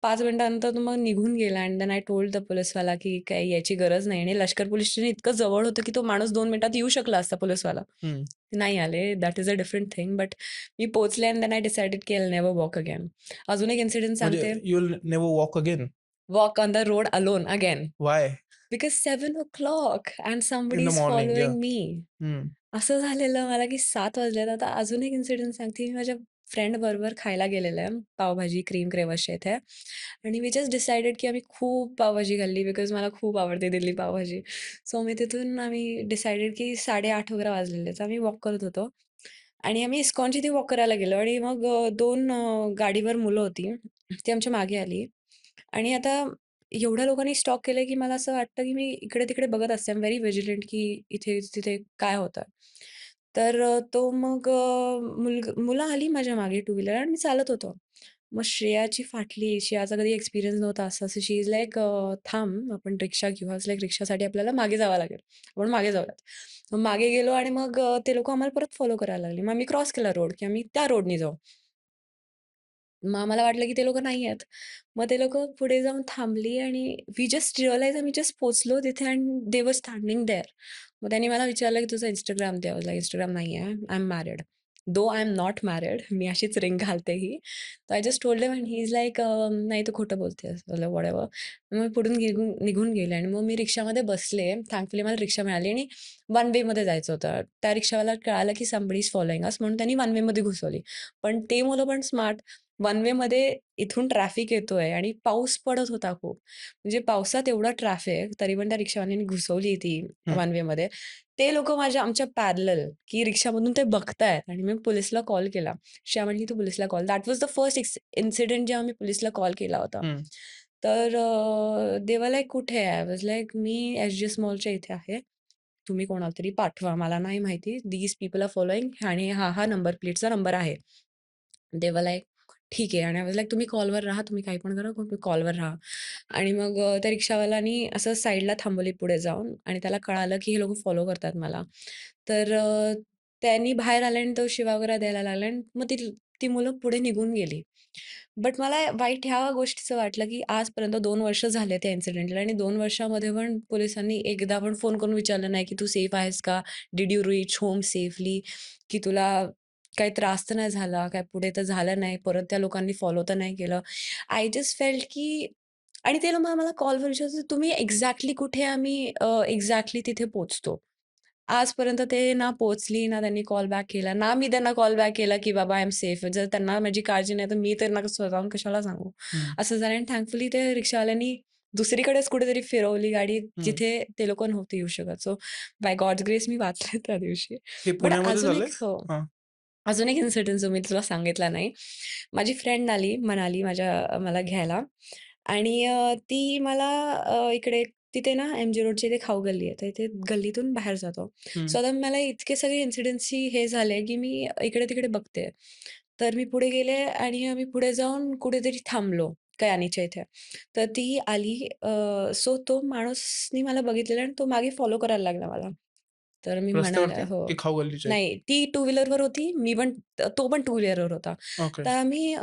5 मिनिटानंतर तो मग निघून गेला and then I told the पोलिसवाला, की काही याची गरज नाही आणि लष्कर पोलीस स्टेशन इतकं जवळ होतं, की तो माणूस 2 मिनिटात येऊ शकला असता पोलिसवाला. हं. नाही आले. That is a different thing. But मी पोहोचले अँड देन आय डिसाइडेड की I will never walk again. अजून एक इन्सिडेंट म्हणजे सांगते. You will never walk again. Walk on the road alone again. Why? Because 7:00 and in somebody the is morning. Yeah. Following me. Hmm, असं झालेलं मला, की 7 वाजलेत. आता अजून एक इन्सिडेंट सांगते. मी माझ्या फ्रेंडबरोबर खायला गेलेलं आहे. पावभाजी, क्रीम क्रेवसच्या इथे आणि वी जस्ट डिसाइडेड, की आम्ही खूप पावभाजी खाल्ली बिकॉज मला खूप आवडते दिल्ली पावभाजी. सो मी तिथून आम्ही डिसाइडेड, की 8:30 वगैरे वाजलेले आहेत. आम्ही वॉक करत होतो आणि आम्ही इस्कॉनच्या इथे वॉक करायला गेलो आणि मग 2 गाडीवर मुलं होती. ती आमच्या मागे आली आणि आता एवढ्या लोकांनी स्टॉक केलंय, की मला असं वाटतं, की मी इकडे-तिकडे बघत असते. आय एम व्हेरी व्हिजिलंट, की इथे-तिथे काय होतंय. तर तो मग मुलं आली माझ्या मागे टू व्हीलर आणि मी चालत होतो. मग श्रेयाची फाटली. श्रेयाचा कधी एक्सपिरियन्स नव्हता असा. सो शी इज लाइक थांब आपण रिक्षा घेऊ. आय लाइक रिक्षासाठी आपल्याला मागे जावं लागेल. आपण मागे जाऊयात. मग मागे गेलो आणि मग ते लोकं आम्हाला परत फॉलो करायला लागले. मग आम्ही क्रॉस केला रोड, की आम्ही त्या रोडनी जाऊ. मग आम्हाला वाटलं, की ते लोकं नाही आहेत. मग ते लोकं पुढे जाऊन थांबली आणि वी जस्ट रिअलाइज आम्ही जस्ट पोहोचलो तिथे अँड दे वर स्टँडिंग देअर. मग त्यांनी मला विचारलं, की "तुझं Instagram दे." आय वाज लाइक, "Instagram नाही आहे. I am married." Though I am not married. मी अशीच रिंग घालते ही. तर I just told him and he is like "नाही, तू खोटं बोलतेस." म्हटलं, "व्हॉटएव्हर." मग मी पुढून निघून निघून गेले आणि मग मी रिक्षामध्ये बसले. थँकफुली मला रिक्षा मिळाली आणि वन वेमध्ये जायचं होतं. त्या रिक्षावाल्याला कळालं, की समबडी इज फॉलोइंग अस म्हणून त्यांनी वन वेमध्ये घुसवली. पण ते मुलं पण स्मार्ट. वन वेमध्ये इथून ट्रॅफिक येतोय आणि पाऊस पडत होता खूप. म्हणजे पावसात एवढा ट्रॅफिक, तरी पण त्या रिक्षावाल्यांनी घुसवली ती हं, वन वेमध्ये. ते लोकं आमच्या पॅरलल, की रिक्षामधून ते बघतायत आणि मी पोलिसला कॉल केला. श्रेया म्हणाली, "तू पोलिसला call." That was the first incident जेव्हा मी पोलिसला कॉल केला होता. हं, तर दे लाइक, "कुठे आहे?" आय वाज लाइक, "मी एस-जी-एस मॉलच्या इथे आहे. तुम्ही कोणाला तरी पाठवा. मला नाही माहिती. दीज पीपल आर फॉलोइंग आणि हा नंबर प्लेटचा नंबर आहे." दे लाइक, "ठीक आहे." आणि आय वाज लाइक, "तुम्ही कॉलवर राहा. तुम्ही काही पण करा, तुम्ही कॉलवर राहा." आणि मग त्या रिक्षावाल्यानी असं साईडला थांबवली पुढे जाऊन आणि त्याला कळालं, की हे लोकं फॉलो करतात मला. तर त्यांनी बाहेर आले आणि तो शिव्या वगैरे द्यायला लागला आणि मग ती ती मुलं पुढे निघून गेली. बट मला वाईट ह्या गोष्टीचं वाटलं, की आजपर्यंत 2 वर्ष झाले त्या इन्सिडेंटला आणि 2 वर्षामध्ये पण पोलिसांनी एकदा पण फोन करून विचारलं नाही, की "तू सेफ आहेस का? Did you reach home safely? की तुला काही त्रास तर नाही झाला? काय पुढे तर झालं नाही? परत त्या लोकांनी फॉलो तर नाही केलं?" आय जस्ट फेल्ट की आणि ते लोक मला कॉलवर विचारत होते, "तुम्ही एक्झॅक्टली कुठे आहे?" आम्ही एक्झॅक्टली तिथे पोहोचतो. आजपर्यंत ते ना पोहोचली, ना त्यांनी कॉल बॅक केला, ना मी त्यांना कॉल बॅक केला, की बाबा आय एम सेफ. जर त्यांना माझी काळजी नाही, तर मी त्यांना स्वतःहून कशाला सांगू? हं, असं झालं आणि थँकफुली त्या रिक्षावाल्यांनी दुसरीकडेच कुठेतरी फिरवली गाडी, हं. जिथे ते लोकं नव्हते येऊ शकत. सो बाय गॉड्स ग्रेस मी वाचले त्या दिवशी. हे बट पुण्यामध्ये अजून झालंय? एक हो. हां. अजून एक इन्सिडेंट जो मी तुला सांगितला नाही. माझी फ्रेंड आली मनाली मला घ्यायला आणि ती मला इकडे तिथे ना एम-जी रोडची इथे खाऊ गल्ली आहे. तर इथे गल्लीतून बाहेर जातो. हं, सो आता मला इतके सगळे इन्सिडेंट्सची हे झाले, की मी इकडे-तिकडे बघते. तर मी पुढे गेले आणि आम्ही पुढे जाऊन कुठेतरी थांबलो, कयानीच्या इथे. तर ती आली सो तो माणूसनी मला बघितलेलं आणि तो मागे फॉलो करायला लागला मला. तर मी म्हणाले रस्त्यावरती हो. की खाऊ गल्लीच्या इथे? नाही, ती टू व्हीलरवर होती. मी पण तो पण टू व्हीलरवर होता. ओके. तर आम्ही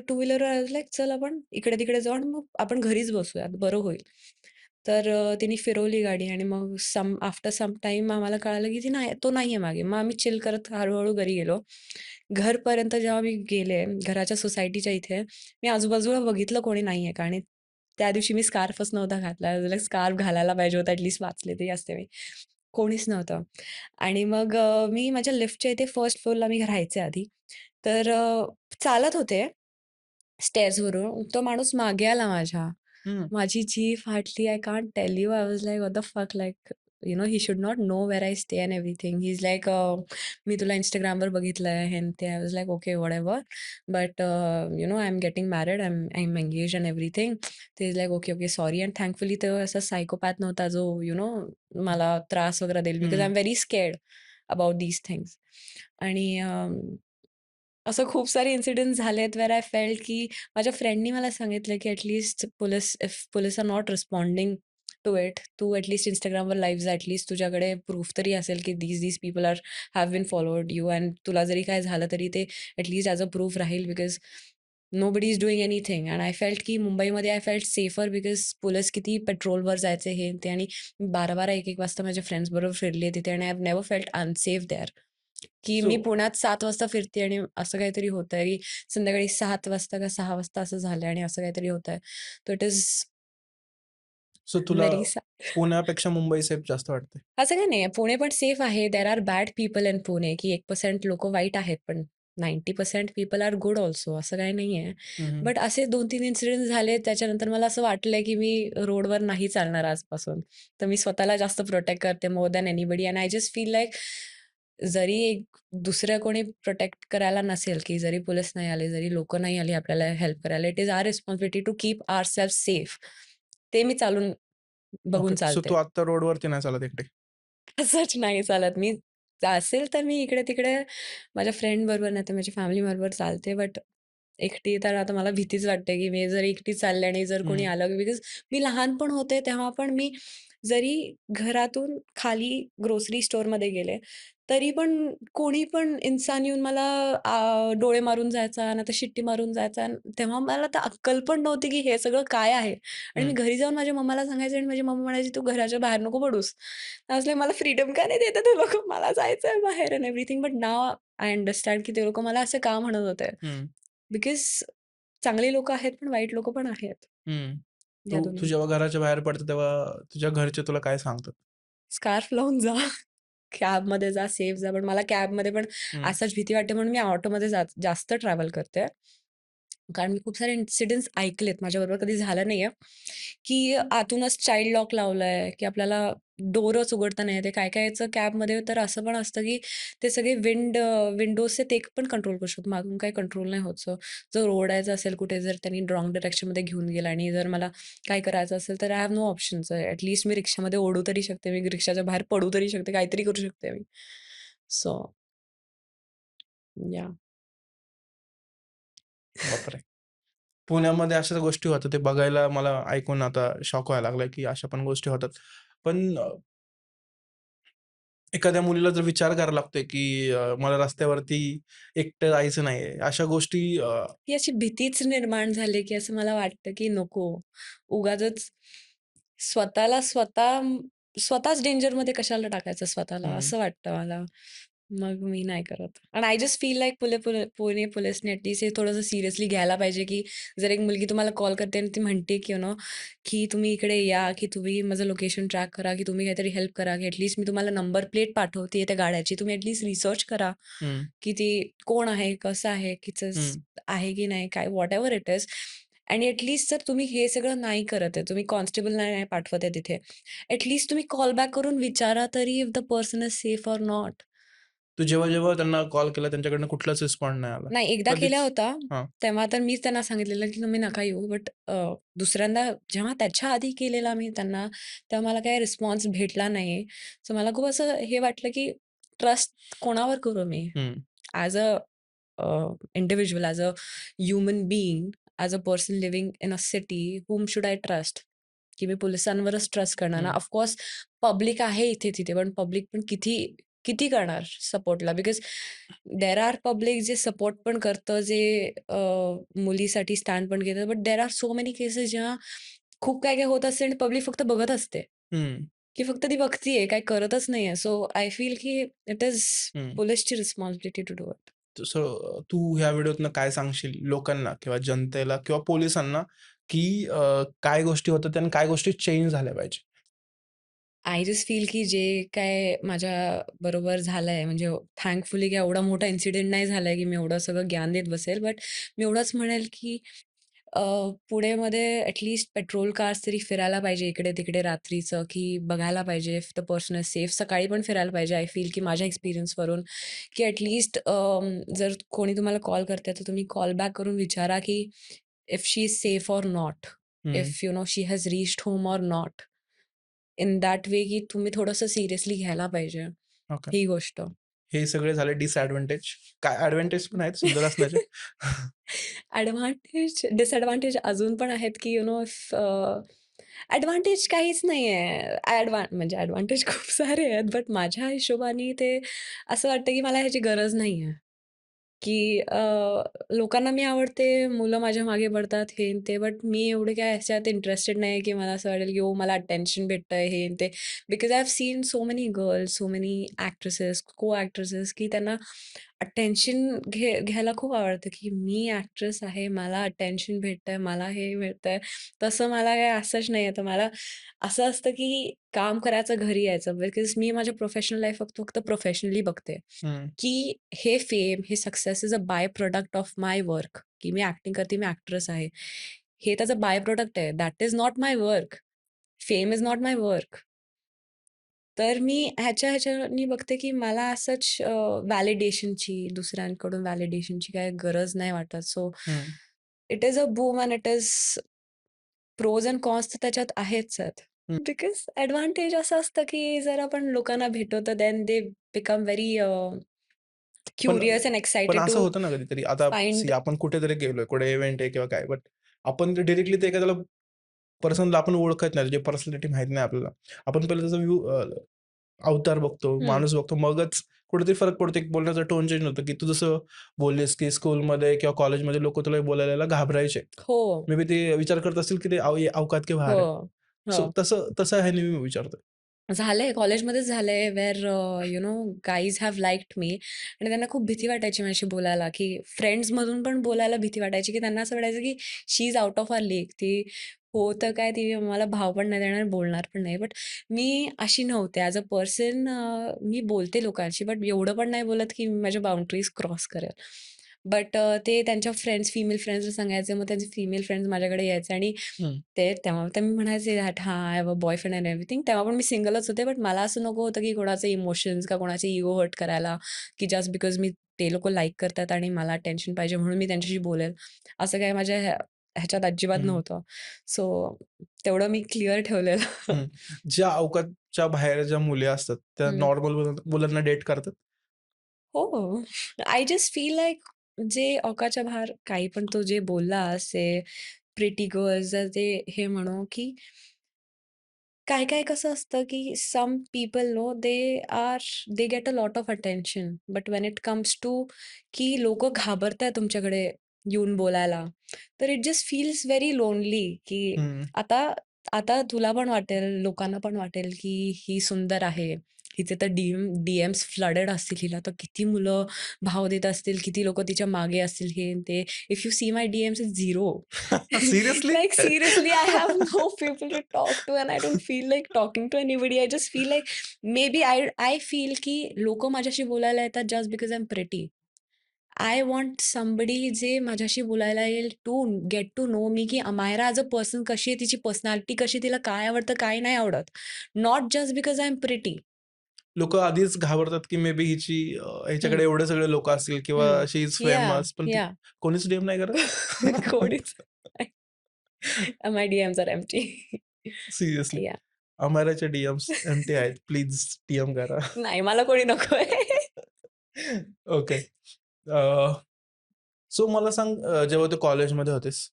टू व्हीलरवर लाइक चल आपण इकडे-तिकडे जाऊ आणि मग आपण घरीच बसूयात, बरं होईल. तर तिने फिरवली गाडी आणि मग आफ्टर सम टाईम आम्हाला कळालं की तो नाहीये मागे. मग आम्ही चिल करत हळू घरी गेलो. घरपर्यंत जेव्हा मी गेले, घराच्या सोसायटीच्या इथे, मी आजूबाजूला बघितलं कोणी नाहीये का आणि त्या दिवशी मी स्कार्फच नव्हता घातला. स्कार्फ घालायला पाहिजे होता ॲटलीस्ट वाचले तरी असते मी. कोणीच नव्हतं. आणि मग मी माझ्या लिफ्टच्या इथे फर्स्ट फ्लोअरला मी राहायचे आधी. तर चालत होते स्टेअर्सवरून. तो माणूस मागे आला माझ्या. हं. माझी जीभ फाटली. I can't tell you. I was like what the fuck like he should not know where I stay and everything. He is like मी तुला Instagramवर बघितलंय हे आणि ते. I was like okay whatever. But I am getting married. I am engaged and everything. ते is like okay, okay sorry and thankfully तो असा सायकोपॅथ नव्हता जो मला त्रास वगैरे देईल because I hmm. Am very scared about these things. आणि असं खूप सारे इन्सिडेंट्स झालेत वेअर आय फेल्ट की माझ्या फ्रेंडनी मला सांगितलं की at least if police are not responding to it, तू ॲटलीस्ट Instagramवर लाईव्ह ॲटलीस्ट तुझ्याकडे प्रूफ तरी असेल की these people have been followed you and तुला जरी काय झालं तरी ते ॲटलीस्ट ॲज अ प्रूफ राहील because nobody is doing anything and I felt की मुंबईमध्ये I felt safer because police किती पेट्रोलवर जायचे हे ते आणि 12-12, 1-1 वाजता माझ्या फ्रेंड्सबरोबर फिरले तिथे आणि I have never felt unsafe there. की सो मी पुण्यात 7 वाजता फिरते आणि असं काहीतरी होतंय, की संध्याकाळी 7 वाजता का 6 वाजता असं झालंय आणि असं काहीतरी होतंय. तर इट इज सो तुला व्हेरी पुण्यापेक्षा मुंबई सेफ जास्त वाटते? असं काही नाहीये. पुणे पण सेफ आहे. There are bad people in Pune, की 1% लोकं वाईट आहेत, पण 90% पीपल आर गुड अल्सो असं काही नाहीये. हं, हं. बट असे 2-3 इन्सिडेंट झाले त्याच्यानंतर मला असं वाटलंय, की मी रोडवर नाही चालणार आजपासून. तर मी स्वतःला जास्त प्रोटेक्ट करते more than anybody and I just feel like जरी एक दुसरं कोणी प्रोटेक्ट करायला नसेल, की जरी पोलीस नाही आले, जरी लोकं नाही आली आपल्याला हेल्प करायला, it is our responsibility to keep ourself safe. ते मी बघून ओके. सो चालते. तू आत्ता रोडवरती नाही चालत एकटी? असंच नाही चालत. मी असेल तर मी इकडे-तिकडे माझ्या फ्रेंडबरोबर नाहीतर माझ्या फॅमिलीबरोबर चालते. बट एकटी तर आता मला भीतीच वाटते, की मी जर एकटी चालले आणि जर कोणी हं, आलं बिकॉज मी लहान पण होते तेव्हा पण मी जरी घरातून खाली ग्रोसरी स्टोअरमध्ये गेले, तरी पण कोणी पण इन्सान येऊन मला डोळे मारून जायचा, नाहीतर शिट्टी मारून जायचा. तेव्हा मला तर अक्कल पण नव्हती, की हे सगळं काय आहे? आणि मी हं, घरी जाऊन माझ्या मम्माला सांगायचे आणि माझी मम्मा म्हणायची, "तू घराच्या बाहेर नको पडूस." I was मला फ्रीडम का नाही देत आहे लोकं? मला जायचंय बाहेर end everything. But now I understand की ते लोकं मला असं का म्हणत होते. हं, बिकॉज चांगली लोकं आहेत, पण वाईट लोकं पण आहेत. हं. या तू दोन्ही. जेव्हा घराच्या बाहेर पडते तेव्हा तुझ्या घरचे तुला काय सांगतात? स्कार्फ लावून जा. कॅबमध्ये जा, सेफ जा. पण मला कॅबमध्ये पण हं, असाच भीती वाटते म्हणून मी ऑटोमध्ये जास्त ट्रॅव्हल करते. कारण मी खूप सारे इन्सिडेंट्स ऐकलेत. माझ्याबरोबर कधी झालं नाहीये, की आतूनच चाइल्ड लॉक लावलाय, की आपल्याला डोअरच उघडता नाही येत आहे. काही-काहीचं कॅबमध्ये तर असं पण असतं, की ते सगळे विंडोजचे ते पण कंट्रोल करू शकतो. मागून काही कंट्रोल नाही होत. सो जर ओरडायचं असेल कुठे, जर त्यांनी रॉंग डायरेक्शनमध्ये घेऊन गेला आणि जर मला काय करायचं असेल, तर आय हॅव नो ऑप्शन्स. मी रिक्षामध्ये ओढू तरी शकते. मी रिक्षाच्या बाहेर पडू तरी शकते. काहीतरी करू शकते मी. सो या. बापरे! पुण्यामध्ये अशा गोष्टी होतात. ते बघायला मला ऐकून आता शॉक व्हायला लागलाय, की अशा पण गोष्टी होतात. पण एखाद्या मुलीला जर विचार करायला लागतोय, की मला रस्त्यावरती एकटं जायचं नाहीये. अशा गोष्टी ही अशी भीतीच निर्माण झाली, की असं मला वाटतं, की नको उगाचच स्वतःला स्वतःच डेंजरमध्ये कशाला टाकायचं स्वतःला, हं, असं वाटतं मला. मग मी नाही करत. आणि I just feel like Pune पोलिसने ॲटलीस्ट हे थोडंसं सिरियसली घ्यायला पाहिजे, की जर एक मुलगी तुम्हाला कॉल करते आणि ती म्हणते, की की तुम्ही इकडे या, की तुम्ही माझं लोकेशन ट्रॅक करा, की तुम्ही काहीतरी हेल्प करा, की ॲटलीस्ट मी तुम्हाला नंबर प्लेट पाठवते त्या गाड्याची. तुम्ही ॲटलीस्ट रिसर्च करा, हं, की ती कोण आहे, कसं आहे, हं. आहे की नाही, काय व्हॉटएव्हर इट इज. आणि जर तुम्ही हे सगळं नाही करत आहे, तुम्ही कॉन्स्टेबल नाही पाठवत आहे तिथे, तुम्ही कॉल बॅक करून विचारा तरी if the person is safe or not. तू जेव्हा त्यांना कॉल केला त्यांच्याकडनं कुठलाच रिस्पॉन्स नाही आला. नाही, एकदा केला कधीच होता. हां. तेव्हा तर मीच त्यांना सांगितलेलं, की तुम्ही नका येऊ. बट दुसऱ्यांदा जेव्हा त्याच्या आधी केलेला मी त्यांना, तेव्हा मला काही रिस्पॉन्स भेटला नाही. सो मला खूप असं हे वाटलं, की ट्रस्ट कोणावर करू मी? हं, as a individual, as a human being, as a person living in a city, whom should I trust? की मी पोलिसांवरच ट्रस्ट करणार ना. हं, ऑफकोर्स पब्लिक आहे इथे-तिथे, पण पब्लिक पण किती किती करणार सपोर्टला? बिकॉज देअर आर पब्लिक जे सपोर्ट पण करतं, जे मुलीसाठी स्टँड पण घेतं. But there are so many cases जेव्हा खूप काय-काय होत असते आणि पब्लिक फक्त बघत असते, हं, की फक्त ती बघतीये, काही करतच नाहीये. सो आय फील की इट इज हं. पोलिसची रिस्पॉन्सिबिलिटी टू डू इट. तसं तू ह्या व्हिडिओतनं काय सांगशील लोकांना किंवा जनतेला किंवा पोलिसांना, की काय गोष्टी होतात आणि काय गोष्टी चेंज झाल्या पाहिजे? आय जस्ट फील की जे काय माझ्याबरोबर झालंय म्हणजे थँकफुली की एवढा मोठा इन्सिडेंट नाही झालाय, की मी एवढं सगळं ज्ञान देत बसेल. बट मी एवढंच म्हणेल की अ, पुणेमध्ये पेट्रोल कार्स तरी फिरायला पाहिजे इकडे-तिकडे रात्रीचं, की बघायला पाहिजे if the person is safe. सकाळी पण फिरायला पाहिजे. आय फील की माझ्या एक्सपिरियन्सवरून, की जर कोणी तुम्हाला कॉल करतंय, तर तुम्ही कॉल बॅक करून विचारा, की if she is safe or not. Hmm, if she has reached home or not. In that way की तुम्ही थोडंसं सिरियसली घ्यायला पाहिजे, ओके. ही गोष्ट. हे सगळे झाले डिसएडव्हांटेज. काय एडव्हांटेज पण आहेत सुंदर असण्याचे? डिसएडव्हांटेज अजून पण आहेत, की एडव्हांटेज काहीच नाहीये. म्हणजे एडव्हांटेज खूप सारे आहेत, बट माझ्या हिशोबाने ते असं वाटतं, की मला ह्याची गरज नाहीये. की लोकांना मी आवडते, मुलं माझ्या मागे पडतात, हे आणि ते. बट मी एवढे काय ह्याच्यात इंटरेस्टेड नाही, की मला असं वाटेल, की "ओ, मला अटेन्शन भेटतंय," हे आणि ते. Because I have seen so many girls, so many actresses, co-actresses, की त्यांना अटेन्शन घ्यायला खूप आवडतं, की मी एक्ट्रेस आहे, मला अटेन्शन भेटतंय, मला हे भेटतंय. तसं मला काही असंच नाहीये. तर मला असं असतं, की काम करायचं, घरी यायचं. बिकॉज मी माझ्या प्रोफेशनल लाईफ फक्त प्रोफेशनली बघते. हं, की हे फेम, हे success is a bye product of my work, की मी ॲक्टिंग करते, मी ॲक्ट्रेस आहे. हे त्याचं बाय प्रॉडक्ट आहे. That is not my work. Fame is not my work. तर मी ह्याच्यानी बघते, की मला असंच व्हॅलिडेशनची, दुसऱ्यांकडून व्हॅलिडेशनची काही गरज नाही वाटत. So hmm, it is a boom and it is pros and cons तर त्याच्यात आहेच आहेत. हं. बिकॉज एडव्हांटेज असं असतं, की जर आपण लोकांना भेटवतो, देन दे बिकम व्हेरी पण क्युरियस एंड पण एक्साइटेड असं टू होतं ना कधीतरी आता फाइंड. आपण कुठेतरी गेलोय, कुठे इव्हेंट आहे किंवा काय, बट आपण डायरेक्टली ते एखाद्याला पर्सनला आपण ओळखत नाही, त्याची पर्सनॅलिटी माहीत नाही आपल्याला. आपण पहिलं त्याचा अवतार बघतो, हं. माणूस बघतो, मगच कुठेतरी फरक पडतो. एक बोलण्याचा टोन चेंज होतो, की तू जसं बोललीस, की स्कूलमध्ये किंवा कॉलेजमध्ये लोकं तुला बोलायला घाबरायचे. हो, मे बी ते विचार करत असतील, की ते ये औकात के बाहर हो, है. सो हो. तसं तसं ह्याने मी विचारतोय. झालंय, कॉलेजमध्येच झालंय वेअर गाईज हॅव लाइक्ड मी आणि त्यांना खूप भीती वाटायची माझ्याशी बोलायला, की फ्रेंड्समधून पण बोलायला भीती वाटायची, की त्यांना असं वाटायचं, की she is out of our league. ती हो तर काय, ती मला भाव पण नाही देणार, बोलणार पण नाही. बट मी अशी नव्हते. ॲज अ पर्सन मी बोलते लोकांशी, बट एवढं पण नाही बोलत, की मी माझ्या बाउंडरीज क्रॉस करेल. बट ते त्यांच्या फिमेल फ्रेंड्सला सांगायचे. मग त्यांचे फिमेल फ्रेंड्स माझ्याकडे यायचे आणि हं, तेव्हा तर मी म्हणायचे दॅट हां, I have a boyfriend end everything. तेव्हा पण मी सिंगलच होते. बट मला असं नको होतं, की कोणाचे इमोशन्स का कोणाचे इगो हर्ट करायला, की जस्ट बिकॉज ते लोकं लाईक करतात आणि मला अटेन्शन पाहिजे म्हणून मी त्यांच्याशी बोलेल. असं काही माझ्या ह्याच्यात अजिबात हं, नव्हतं. सो तेवढं मी क्लिअर ठेवलेलं. हं. ज्या अवकाशच्या बाहेर ज्या मुली असतात, त्या हं. नॉर्मल मुलांना डेट करतात. हो. आय जस्ट फील लाइक जे औकाच्या बाहेर काही पण तू जे बोललास, ते प्रिटी गर्ल्स ते हे म्हणू, की काय-काय कसं असतं, की some people they get a lot of attention. But when it comes to की लोकं घाबरताय तुमच्याकडे येऊन बोलायला, तर it just feels very lonely, की हं. आता आता तुला पण वाटेल, लोकांना पण वाटेल, की ही सुंदर आहे. हिचे तर डी-एम्स फ्लडेड असतील. हिला तर किती मुलं भाव देत असतील, किती लोकं तिच्या मागे असतील, हे आणि ते. If you see my DMs it's 0. Seriously? Like seriously, I have no people to talk to and I don't feel like talking to anybody. I just feel like maybe I feel की लोकं माझ्याशी बोलायला येतात just because I'm pretty. I want somebody जे माझ्याशी बोलायला येईल to get to know मी की अमायरा ॲज अ पर्सन कशी आहे, तिची पर्सनॅलिटी कशी, तिला काय आवडतं, काय नाही आवडत. Not just because I am pretty. लोकं आधीच घाबरतात, की मे बी ह्याच्याकडे हं, एवढे सगळे लोकं असतील किंवा हं. शी इज याह, फेमस पण ती याह. कोणीच डीएम नाही करत? कोणीच my DMs are empty. Seriously. Yeah. अमाराचे डीएम्स एम्प्टी आहेत. प्लीज डीएम करा. नाही, मला कोणी नकोय. ओके. सो मला सांग जेव्हा तू कॉलेजमध्ये होतीस,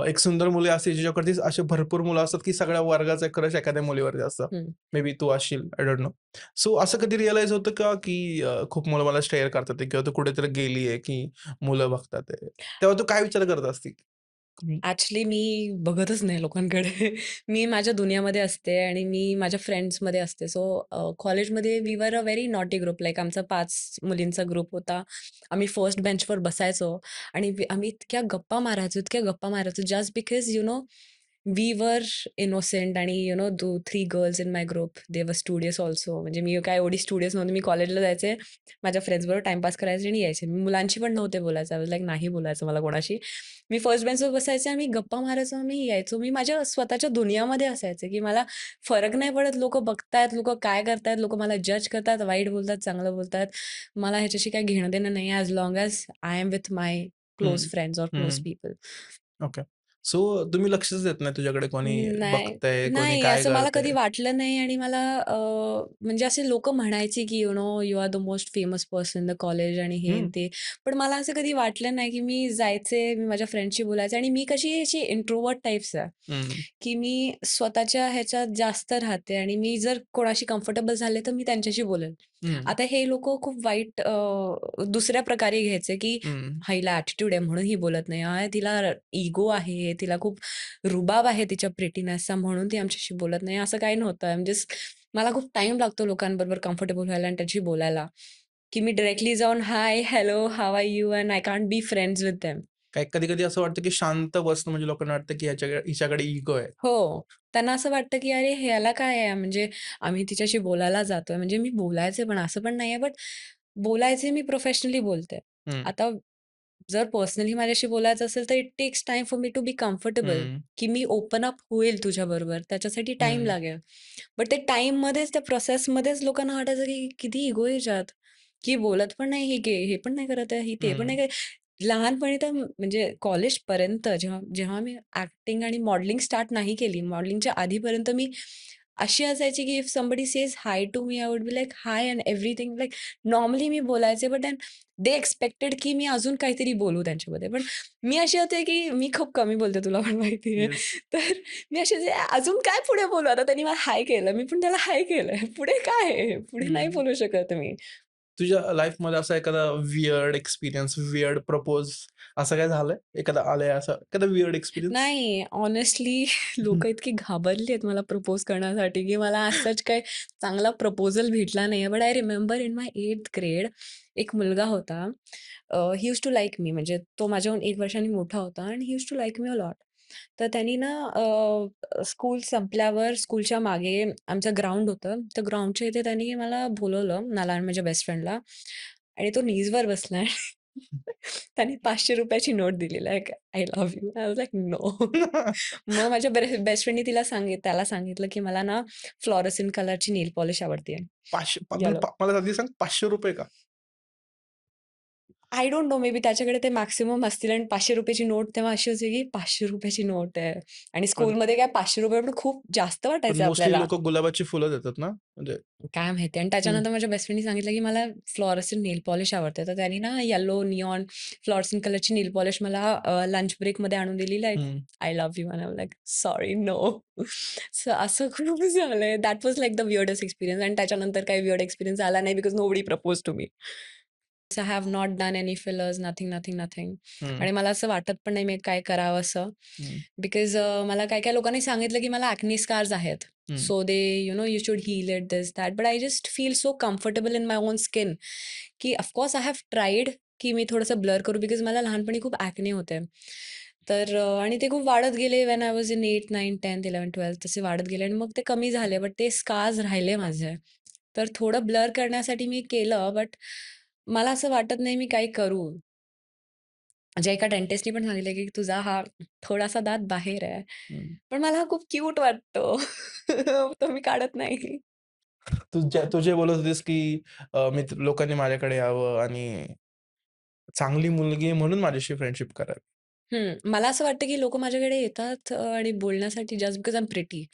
एक सुंदर मुली असते जिच्याकडे असे भरपूर मुलं असतात, की सगळ्या वर्गाचा क्रश एखाद्या मुलीवरती असतं. हं. मे बी तू असशील, आय डोंट नो. सो असं कधी रिअलाईज होतं का, की खूप मुलं मला स्टेअर करतात आहे किंवा तू कुठेतरी गेली आहे, की मुलं बघतात आहे. तेव्हा तू काय विचार करत असती? हं, ॲक्चुअली मी बघतच नाही लोकांकडे. मी माझ्या दुनियामध्ये असते आणि मी माझ्या फ्रेंड्समध्ये असते. सो कॉलेजमध्ये we were a very naughty group. Like आमचा 5 मुलींचा ग्रुप होता. आम्ही फर्स्ट बेंचवर बसायचो आणि आम्ही इतक्या गप्पा मारायचो, इतक्या गप्पा मारायचो just because we were innocent आणि 3 girls in my group. They were studious also. म्हणजे मी काय एवढी स्टुडियस नव्हती. मी कॉलेजला जायचे, माझ्या फ्रेंड्सबरोबर टाईमपास करायचे आणि यायचे. मी मुलांशी पण नव्हते बोलायचं. आय वाज लाइक नाही बोलायचं मला कोणाशी. मी फर्स्ट बेंचवर बसायचे, आम्ही गप्पा मारायचो, मी यायचो. मी माझ्या स्वतःच्या दुनियामध्ये असायचे, की मला फरक नाही पडत लोकं बघतायत, लोकं काय करतायत, लोकं मला जज करतात, वाईट बोलतात, चांगलं बोलतात. मला ह्याच्याशी काही घेणं-देणं नाही as long as I am with my close hmm, friends or close hmm. People. Okay. So तुम्ही लक्षच देत नाही तुझ्याकडे कोणी नाही, बघतंय, कोणी नाही काय असं मला कधी करतंय. वाटलं नाही आणि मला म्हणजे असे लोकं म्हणायचे, की you are the most famous person in the college आणि हे आणि हं, ते. पण मला असं कधी वाटलं नाही, की मी जायचे, मी माझ्या फ्रेंड्सशी बोलायचे आणि मी कशी अशी इंट्रोव्हर्ट टाइप्स आहे. हं, की मी स्वतःच्या ह्याच्यात जास्त राहते आणि मी जर कोणाशी कम्फर्टेबल झाले, तर मी त्यांच्याशी बोलेन. हं, आता हे लोकं खूप वाईट दुसऱ्या प्रकारे घ्यायचे, की हं, "हा हिला ॲटिट्यूड आहे म्हणून ही बोलत नाही. तिला इगो आहे, तिला खूप रुबाब आहे तिच्या प्रिटीनेसचा म्हणून ती आमच्याशी बोलत नाही." असं काही नव्हतं. मला खूप टाईम लागतो लोकांबरोबर कम्फर्टेबल व्हायला आणि त्यांच्याशी बोलायला, की मी डायरेक्टली जाऊन hi, hello, how are you? And I can't be friends with them. काय कधी-कधी असं वाटतं, की शांत बसणं म्हणजे लोकांना वाटतं, की हिच्याकडे इगो आहे. हो. त्यांना असं वाटतं, की "अरे, ह्याला काय आहे?" म्हणजे आम्ही तिच्याशी बोलायला जातोय. म्हणजे मी बोलायचे पण असं पण नाहीये, बट बोलायचे मी प्रोफेशनली बोलते. हं, आता जर पर्सनली माझ्याशी बोलायचं असेल, तर it takes time for me to be comfortable, hmm, की मी ओपन अप होईल तुझ्याबरोबर. त्याच्यासाठी टाईम हं, लागेल. बट ते टाईममध्येच, त्या प्रोसेसमध्येच लोकांना वाटायचं, की किती इगो आहे हिच्यात, की बोलत पण नाही, ही हे पण नाही करत आहे, ही ते पण हं, नाही करत. लहानपणी तर म्हणजे कॉलेजपर्यंत जेव्हा जेव्हा मी ॲक्टिंग आणि मॉडेलिंग स्टार्ट नाही केली, मॉडेलिंगच्या आधीपर्यंत मी अशी असायची, की if somebody says hi to me, I would be like hi and everything. Like normally मी बोलायचे, बट दे एक्स्पेक्टेड की मी अजून काहीतरी बोलू त्यांच्यामध्ये. पण मी अशी होते, की मी खूप कमी बोलते, तुला पण माहिती आहे. येस. तर मी अशी जे अजून काय पुढे बोलू? आता त्यांनी मला हाय केलं, मी पण त्याला हाय केलंय. पुढे काय आहे? पुढे नाही हं. बोलू शकत मी. तुझ्या लाईफमध्ये असा एखादा वियर्ड एक्सपिरियन्स, वियर्ड प्रपोज असं काय झालंय? एखादा आलंय असं एखादा वियर्ड एक्सपिरियन्स? नाही, हॉनेस्टली लोकं इतकी घाबरली आहेत मला प्रपोज करण्यासाठी, की मला as सच काही चांगला प्रपोजल भेटला नाहीये. But I remember in my 8th grade एक मुलगा होता. He used to like me, म्हणजे तो माझ्याहून 1 वर्षांनी मोठा होता आणि he used to like me a lot. तर त्यांनी ना स्कूल संपल्यावर स्कूलच्या मागे आमचं ग्राउंड होतं. तर ग्राउंडच्या इथे त्यांनी मला बोलावलं, मला आणि माझ्या बेस्ट फ्रेंडला, आणि तो नीजवर बसला. त्याने ₹500 ची नोट दिली, like I love you. I was like no. मग माझ्या बेस्ट फ्रेंडनी त्याला सांगितलं, की मला ना फ्लोरोसेंट कलरची नेल पॉलिश आवडते. 500 येलो. मला आधी सांग ₹500 का? I don't know, may be त्याच्याकडे ते मॅक्सिमम असतील आणि ₹500 ची नोट तेव्हा अशी होती, की ₹500 ची नोट आहे आणि पण स्कूलमध्ये काय ₹500 पण खूप जास्त पण वाटायचे मोस्टली आपल्याला. लोकं गुलाबाची फुलं देतात ना? म्हणजे काय माहिती आणि हं, त्याच्यानंतर माझ्या बेस्ट फ्रेंडनी सांगितलं, की मला फ्लोरोसेंट नेल पॉलिश आवडते. तर त्यानी ना येलो निऑन फ्लोरोसेंट कलरची नेल पॉलिश मला लंच ब्रेकमध्ये आणून दिली like hmm. I love you. And I am like sorry no. So असं खूप झालंय. दॅट वाज लाइक द वियर्डेस्ट एक्सपिरियन्स आणि त्याच्यानंतर काही वियर्ड एक्सपिरियन्स आला नाही because nobody proposed to me. I have not done any fillers, nothing, nothing, nothing hmm, आणि मला असं वाटत पण नाही मी काय करावं असं. हं, बिकॉज मला काही-काही लोकांनी सांगितलं, की मला ॲक्ने स्कार्स आहेत. Hmm, so they you should heal it, this, that. But I just feel so comfortable in my own skin, की ऑफकोर्स आय हॅव ट्राईड, की मी थोडंसं ब्लर करू बिकॉज मला लहानपणी खूप ॲक्ने होते. तर आणि ते खूप वाढत गेले व्हेन आय वॉज इन 8, 9, 10, 11, 12 तसे वाढत गेले आणि मग ते कमी झाले. बट ते स्कार्स राहिले माझे. तर थोडं ब्लर करण्यासाठी मी केलं, बट मला असं वाटत नाही मी काही करू. म्हणजे एका डेंटिस्टनी पण सांगितलं, की तुझा हा थोडासा दात बाहेर आहे. हं. पण मला हा खूप क्यूट वाटतो. तो मी काढत नाही. तू जे बोलत होतीस, की लोकांनी माझ्याकडे यावं आणि चांगली मुलगी आहे म्हणून माझ्याशी फ्रेंडशिप करावी. मला असं वाटतं, की लोकं माझ्याकडे येतात आणि बोलण्यासाठी just because I am pretty.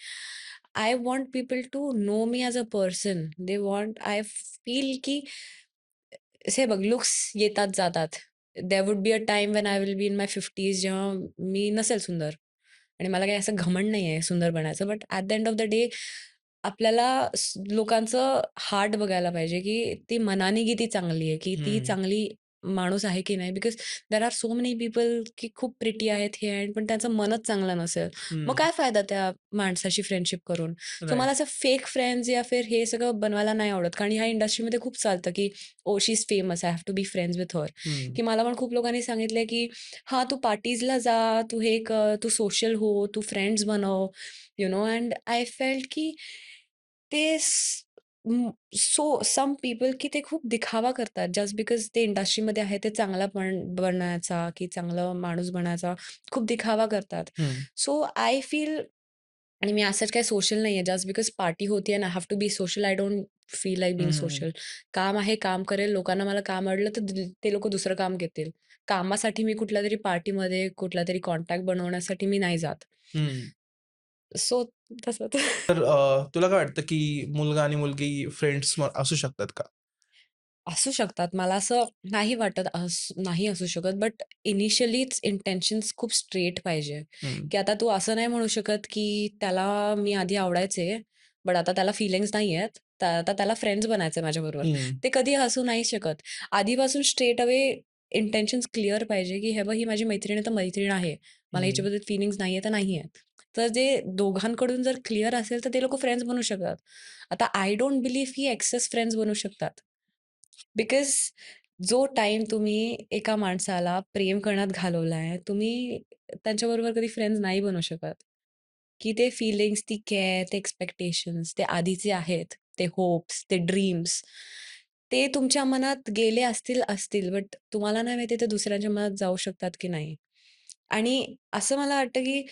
I want people to know me as a person. They want I feel की हे बघ लुक्स येतात जातात. There would be a time when I will be in my 50s जेव्हा मी नसेल सुंदर आणि मला काही असं घमंड नाहीये सुंदर बनायचं. But at the end of the day आपल्याला लोकांचं हार्ट बघायला पाहिजे, की ती मनाने किती चांगली आहे, की ती हं, चांगली माणूस आहे की नाही. Because there are so many people की खूप प्रिटी आहेत हे आहेत, पण त्यांचं मनच चांगलं नसेल. मग हं. काय फायदा त्या माणसाशी फ्रेंडशिप करून? सो मला राइट. असं फेक फ्रेंड्स या फिर हे सगळं बनवायला नाही आवडत. कारण ह्या इंडस्ट्रीमध्ये खूप चालतं, की oh she is famous, I have to be friends with her. Hmm, की मला पण खूप लोकांनी सांगितलंय, की "हां, तू पार्टीजला जा, तू हे कर, तू सोशल हो, तू फ्रेंड्स बनव." अँड आय फेल्ट की ते सो सम पीपल की ते खूप दिखावा करतात जस्ट बिकॉज ते इंडस्ट्रीमध्ये आहे ते चांगला पण बनायचा की चांगलं माणूस बनायचा खूप दिखावा करतात. हं, सो आय फील आणि मी असंच काही सोशल नाहीये जस्ट बिकॉज पार्टी होतीये and I have to be social. I don't feel like hmm, being hmm, hmm, social. काम आहे, काम करेल. लोकांना मला काम आवडलं तर ते लोकं दुसरं काम घेतील. कामासाठी मी कुठल्यातरी पार्टीमध्ये कुठलातरी कॉन्टॅक्ट बनवण्यासाठी मी नाही जात. हं. सो तसंच. तर तुला काय वाटतं, की मुलगा आणि मुलगी फ्रेंड्स असू शकतात का? असू शकतात. मला असं नाही वाटत नाही असू शकत. बट इनिशियलीच इंटेन्शन्स खूप स्ट्रेट पाहिजे, हं, की आता तू असं नाही म्हणू शकत, की त्याला मी आधी आवडायचे, बट आता त्याला फीलिंग्ज नाही आहेत. आता त्याला फ्रेंड्स बनायचंय माझ्याबरोबर. हं, ते कधी असू नाही शकत. आधीपासून स्ट्रेट अवे इंटेन्शन्स क्लिअर पाहिजे, की हे बघ ही माझी मैत्रीण आहे तर मैत्रीण आहे. मला हं, हिच्याबद्दल फीलिंग्ज नाही तर नाही आहेत. तर जे दोघांकडून जर क्लिअर असेल, तर ते लोकं फ्रेंड्स बनू शकतात. आता आय डोंट बिलीव्ह की एक्सेस फ्रेंड्स बनू शकतात. बिकॉज जो टाईम तुम्ही एका माणसाला प्रेम करण्यात घालवलाय, तुम्ही त्यांच्याबरोबर कधी फ्रेंड्स नाही बनू शकत. की ते फीलिंग्स, ती केअर, ते एक्स्पेक्टेशन्स, ते आधीचे आहेत, ते होप्स, ते ड्रीम्स, ते तुमच्या मनात गेले असतील, बट तुम्हाला नाही माहिती ते दुसऱ्यांच्या मनात जाऊ शकतात की नाही. आणि असं मला वाटतं की